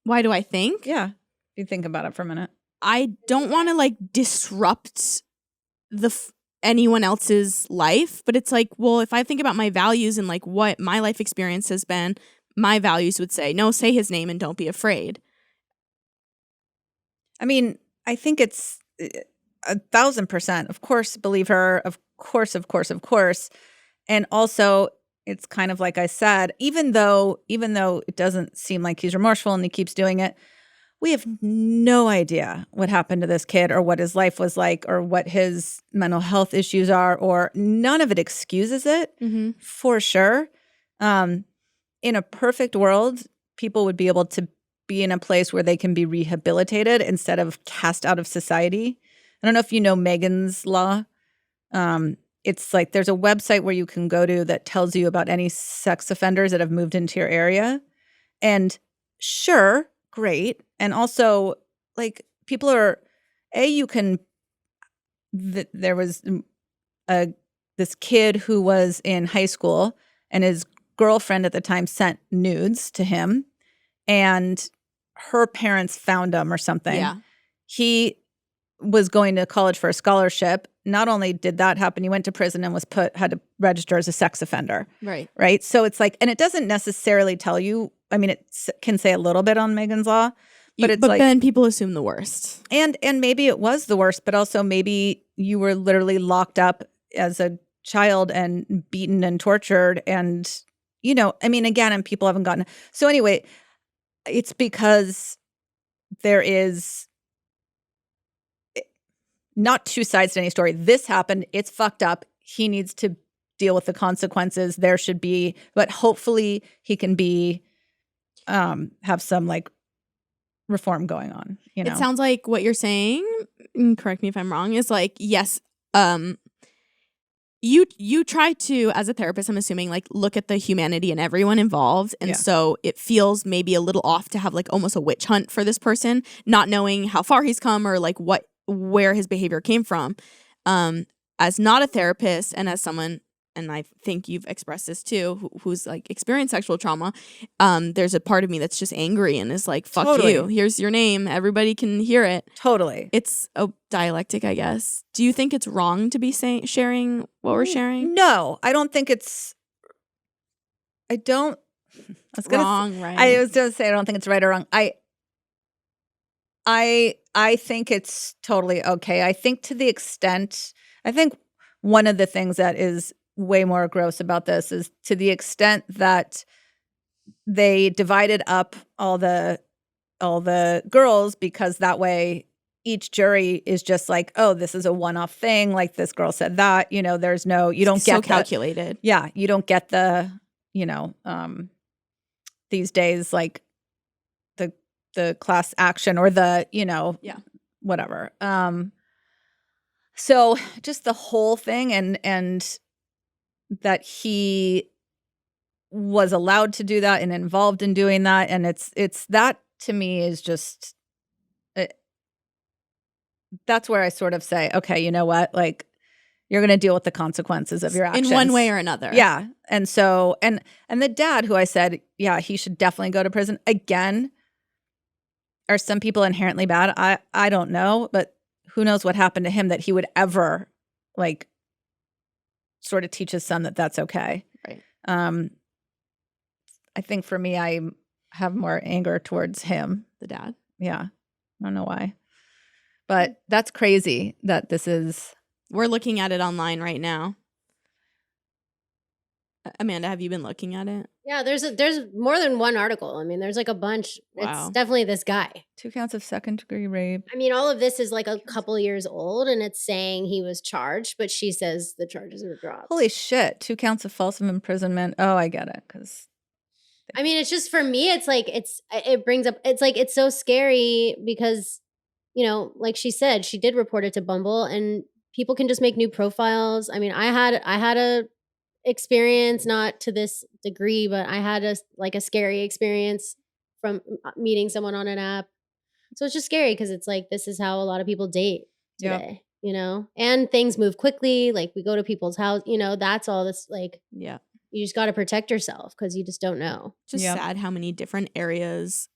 why do I think? Yeah. If you think about it for a minute. I don't want to like disrupt anyone else's life, but it's like, well, if I think about my values and like what my life experience has been, my values would say, no, say his name and don't be afraid. I mean, I think it's 1,000%. Of course, believe her. Of course. And also, it's kind of like I said, even though it doesn't seem like he's remorseful and he keeps doing it, we have no idea what happened to this kid or what his life was like or what his mental health issues are, or none of it excuses it for sure. In a perfect world, people would be able to be in a place where they can be rehabilitated instead of cast out of society. I don't know if you know Megan's Law. It's like there's a website where you can go to that tells you about any sex offenders that have moved into your area. And sure, great. And also, like, people are, you can, there was this kid who was in high school and his girlfriend at the time sent nudes to him and her parents found him or something. Yeah. He was going to college for a scholarship. Not only did that happen, he went to prison and had to register as a sex offender. Right. Right. So it's like, and it doesn't necessarily tell you I mean, it can say a little bit on Megan's Law, but it's but like, then people assume the worst. and maybe it was the worst, but also maybe you were literally locked up as a child and beaten and tortured, and I mean, again, and people haven't gotten. So anyway, it's because there is not two sides to any story. This happened. It's fucked up. He needs to deal with the consequences. There should be, but hopefully he can be, have some like reform going on. It sounds like what you're saying, and correct me if I'm wrong, is like, yes, you try to, as a therapist, I'm assuming, like, look at the humanity and everyone involved. And so it feels maybe a little off to have like almost a witch hunt for this person, not knowing how far he's come or like where his behavior came from. As not a therapist and as someone, and I think you've expressed this too, who's like experienced sexual trauma, there's a part of me that's just angry and is like, fuck you, here's your name, everybody can hear it. Totally. It's a dialectic, I guess. Do you think it's wrong to be sharing what we're sharing? No, I don't think it's, I don't, Wrong, right? I was going to say, I don't think it's right or wrong. I think it's totally okay. I think to the extent, I think one of the things that is way more gross about this is to the extent that they divided up all the girls, because that way each jury is just like, oh, this is a one-off thing. Like, this girl said that, there's no, you don't get so calculated. Yeah. You don't get the, these days, like the class action or the, whatever. So just the whole thing, and that he was allowed to do that and involved in doing that, and it's that to me is just, that's where I sort of say, okay, you know what, like, you're going to deal with the consequences of your actions in one way or another. Yeah. And so, and the dad who I said, yeah, he should definitely go to prison again. Are some people inherently bad? I don't know, but who knows what happened to him that he would ever like sort of teach his son that that's okay. Right. I think for me, I have more anger towards him, the dad. Yeah. I don't know why, but that's crazy that this is. We're looking at it online right now. Amanda, have you been looking at it? Yeah, there's more than one article. I mean, there's like a bunch. Wow. It's definitely this guy. 2 counts of second-degree rape. I mean, all of this is like a couple years old, and it's saying he was charged, but she says the charges were dropped. Holy shit. 2 counts of false imprisonment. Oh, I get it. Because I mean, it's just, for me, it's like, it brings up, it's like, it's so scary because, like she said, she did report it to Bumble, and people can just make new profiles. I mean, I had a experience, not to this degree, but I had a scary experience from meeting someone on an app. So it's just scary because it's like, this is how a lot of people date today, and things move quickly. Like, we go to people's house, that's all this, like, yeah, you just got to protect yourself because you just don't know. Just sad how many different areas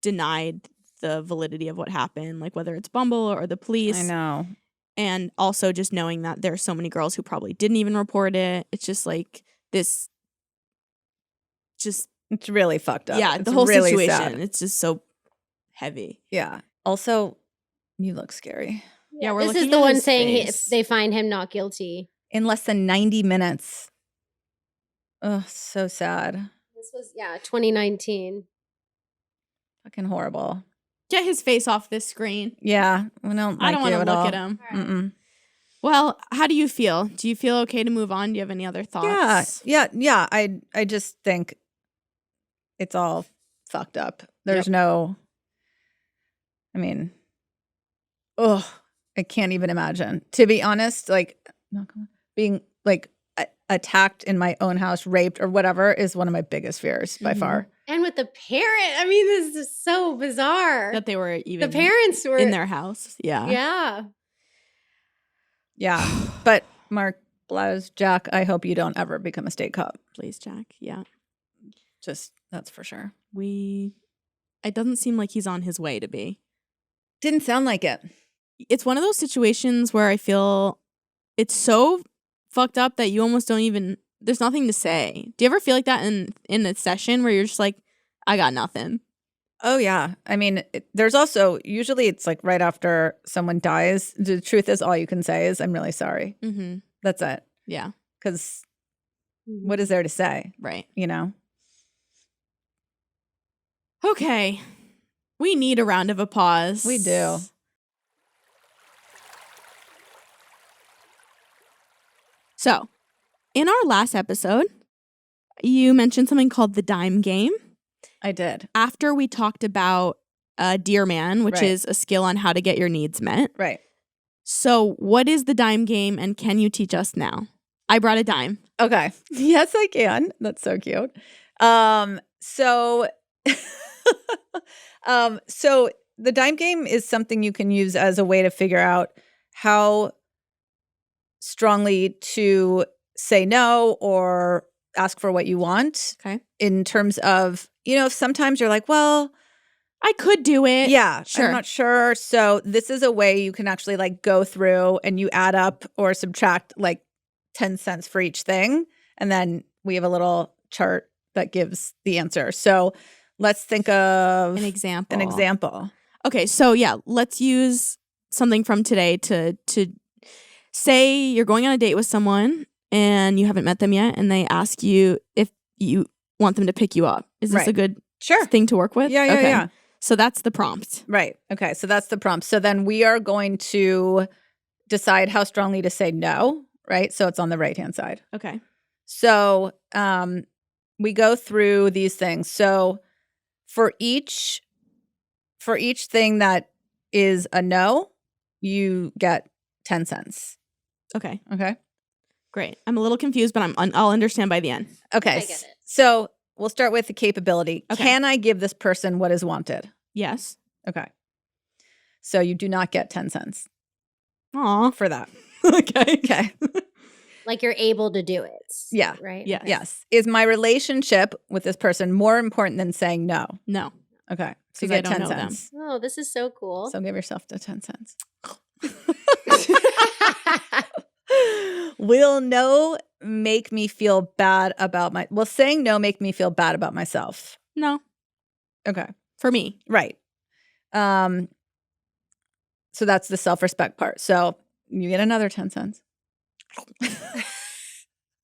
denied the validity of what happened, like whether it's Bumble or the police. I know. And also just knowing that there's so many girls who probably didn't even report it. It's just like this, just. It's really fucked up. Yeah, it's the whole really situation. Sad. It's just so heavy. Yeah. Also, you look scary. Yeah, we're this looking is the at one his saying face. if they find him not guilty. In less than 90 minutes. Oh, so sad. This was, 2019. Fucking horrible. Get his face off this screen. Yeah. I don't want to look at him. Right. Mm-mm. Well, how do you feel? Do you feel okay to move on? Do you have any other thoughts? Yeah. I just think it's all fucked up. There's no, I mean, I can't even imagine. To be honest, like, being like attacked in my own house, raped or whatever is one of my biggest fears by far. And with the parent, I mean, this is so bizarre. That they were even the parents were in their house. Yeah. Yeah. Yeah. But Mark Blaus, Jack, I hope you don't ever become a state cop. Please, Jack. Yeah. Just, that's for sure. It doesn't seem like he's on his way to be. Didn't sound like it. It's one of those situations where I feel it's so fucked up that you almost don't even there's nothing to say. Do you ever feel like that in a session where you're just like, I got nothing? Oh, yeah. I mean, there's also, usually it's like right after someone dies. The truth is, all you can say is, I'm really sorry. Mm-hmm. That's it. Yeah. Because what is there to say? Right. You know? Okay. We need a round of applause. We do. So, in our last episode, you mentioned something called the dime game. I did. After we talked about Dear Man, which Right. is a skill on how to get your needs met. Right. So, what is the dime game, and can you teach us now? I brought a dime. Okay. Yes, I can. That's so cute. So so the dime game is something you can use as a way to figure out how strongly to say no or ask for what you want. Okay. In terms of, if sometimes you're like, well, I could do it. yeah, Sure. I'm not sure. So this is a way you can actually like go through and you add up or subtract like 10 cents for each thing. And then we have a little chart that gives the answer. So let's think of An example. An example. Okay, so yeah, let's use something from today to say you're going on a date with someone and you haven't met them yet, and they ask you if you want them to pick you up. Is this Right. a good Sure. thing to work with? Yeah, yeah, Okay. yeah. So that's the prompt. Right. Okay. So that's the prompt. So then we are going to decide how strongly to say no, right? So it's on the right-hand side. Okay. So we go through these things. So for each thing that is a no, you get 10 cents. Okay. Okay. Great. I'm a little confused, but I'll understand by the end. Okay. I get it. So we'll start with the capability. Okay. Can I give this person what is wanted? Yes. Okay. So you do not get 10 cents Aw. for that. Okay. Okay. Like you're able to do it. Yeah. Right? Yes. Yes. Is my relationship with this person more important than saying no? No. Okay. So you 'Cause I get don't 10 know them. cents. Oh, this is so cool. So give yourself the 10 cents. Will no make me feel bad about saying no make me feel bad about myself? No. Okay. For me. Right. So that's the self-respect part. So you get another 10 cents.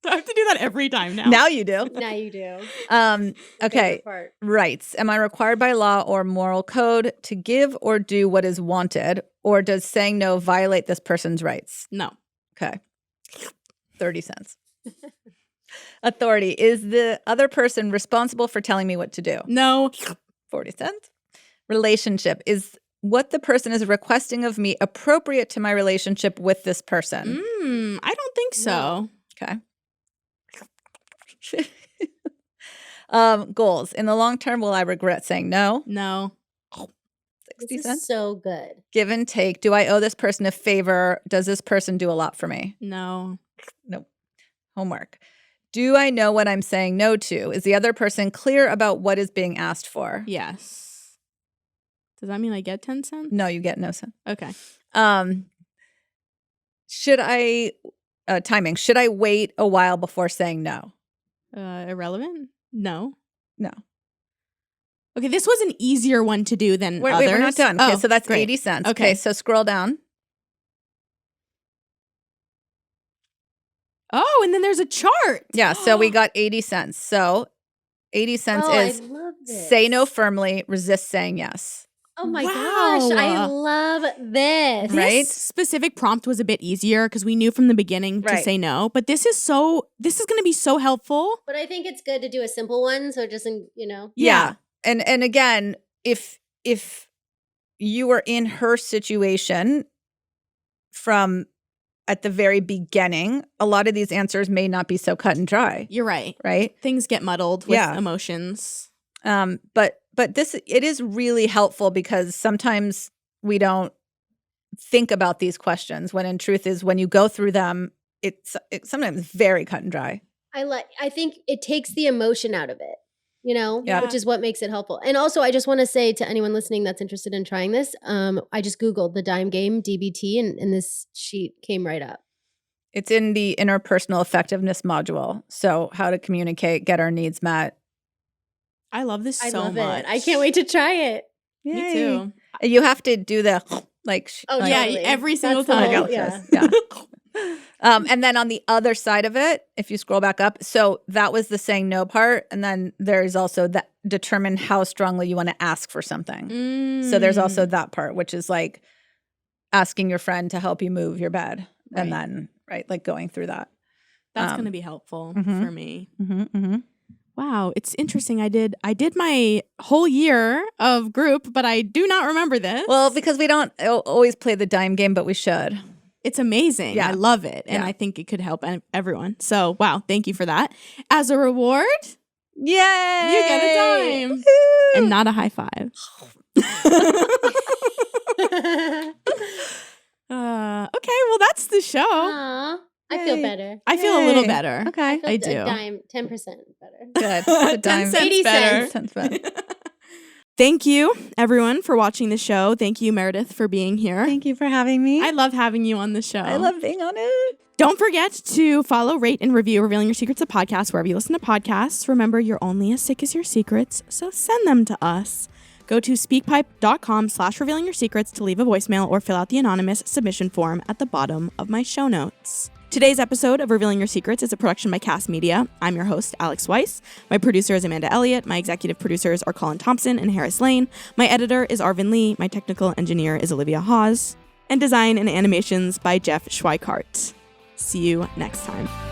I have to do that every time now. Now you do. Now you do. Okay. Favorite part. Rights. Am I required by law or moral code to give or do what is wanted? Or does saying no violate this person's rights? No. Okay. 30 cents. Authority. Is the other person responsible for telling me what to do? No. 40 cents. Relationship. Is what the person is requesting of me appropriate to my relationship with this person? I don't think so. Okay. Goals. In the long term, will I regret saying no? No. 60 This cents. is so good. Give and take. Do I owe this person a favor? Does this person do a lot for me? No. Nope. Homework. Do I know what I'm saying no to? Is the other person clear about what is being asked for? Yes. Does that mean I get 10 cents? No, you get no cent. Okay. Should I timing? Should I wait a while before saying no? Irrelevant? No. No. Okay, this was an easier one to do than Wait, others. we're not done. Okay, Oh, so that's great. 80 cents. Okay. So scroll down. Oh, and then there's a chart. Yeah, so we got 80 cents. So 80 cents Oh, is I love this. say no firmly, resist saying yes. Oh my Wow. gosh, I love this. Right? This specific prompt was a bit easier because we knew from the beginning to Right. say no. But this is going to be so helpful. But I think it's good to do a simple one so it doesn't, Yeah. And again, if you were in her situation from at the very beginning, a lot of these answers may not be so cut and dry, You're right. right? Things get muddled with Yeah. emotions. But it is really helpful because sometimes we don't think about these questions when in truth is when you go through them, it's sometimes very cut and dry. I think it takes the emotion out of it, Yeah. which is what makes it helpful. And also, I just want to say to anyone listening that's interested in trying this, I just Googled the dime game DBT and this sheet came right up. It's in the interpersonal effectiveness module. So how to communicate, get our needs met. I love this I so love much. it. I can't wait to try it. Me Yay. too. You have to do the like. Oh, like, Yeah, totally. every single That's the time. whole- yeah. Yeah. And then on the other side of it, if you scroll back up, so that was the saying no part. And then there's also that determine how strongly you want to ask for something. So there's also that part, which is like asking your friend to help you move your bed. And Right. then, like going through that. That's going to be helpful mhm. for me. Mm-hmm. Wow, it's interesting. I did my whole year of group, but I do not remember this. Well, because we don't always play the dime game, but we should. It's amazing. Yeah. I love it. And Yeah. I think it could help everyone. So, wow, thank you for that. As a reward, Yay! you get a dime. Woo! And not a high five. Okay, well, that's the show. Aw, I feel Yay. better. I feel a little Yay. better. Okay. I A do. dime, 10% better. Good. The 10 dime. cents 80 better. cents. 10 cents better. Thank you, everyone, for watching the show. Thank you, Meredith, for being here. Thank you for having me. I love having you on the show. I love being on it. Don't forget to follow, rate, and review Revealing Your Secrets, a podcast, wherever you listen to podcasts. Remember, you're only as sick as your secrets, so send them to us. Go to speakpipe.com/revealing your secrets to leave a voicemail or fill out the anonymous submission form at the bottom of my show notes. Today's episode of Revealing Your Secrets is a production by Cast Media. I'm your host, Alex Weiss. My producer is Amanda Elliott. My executive producers are Colin Thompson and Harris Lane. My editor is Arvin Lee. My technical engineer is Olivia Hawes. And design and animations by Jeff Schweikart. See you next time.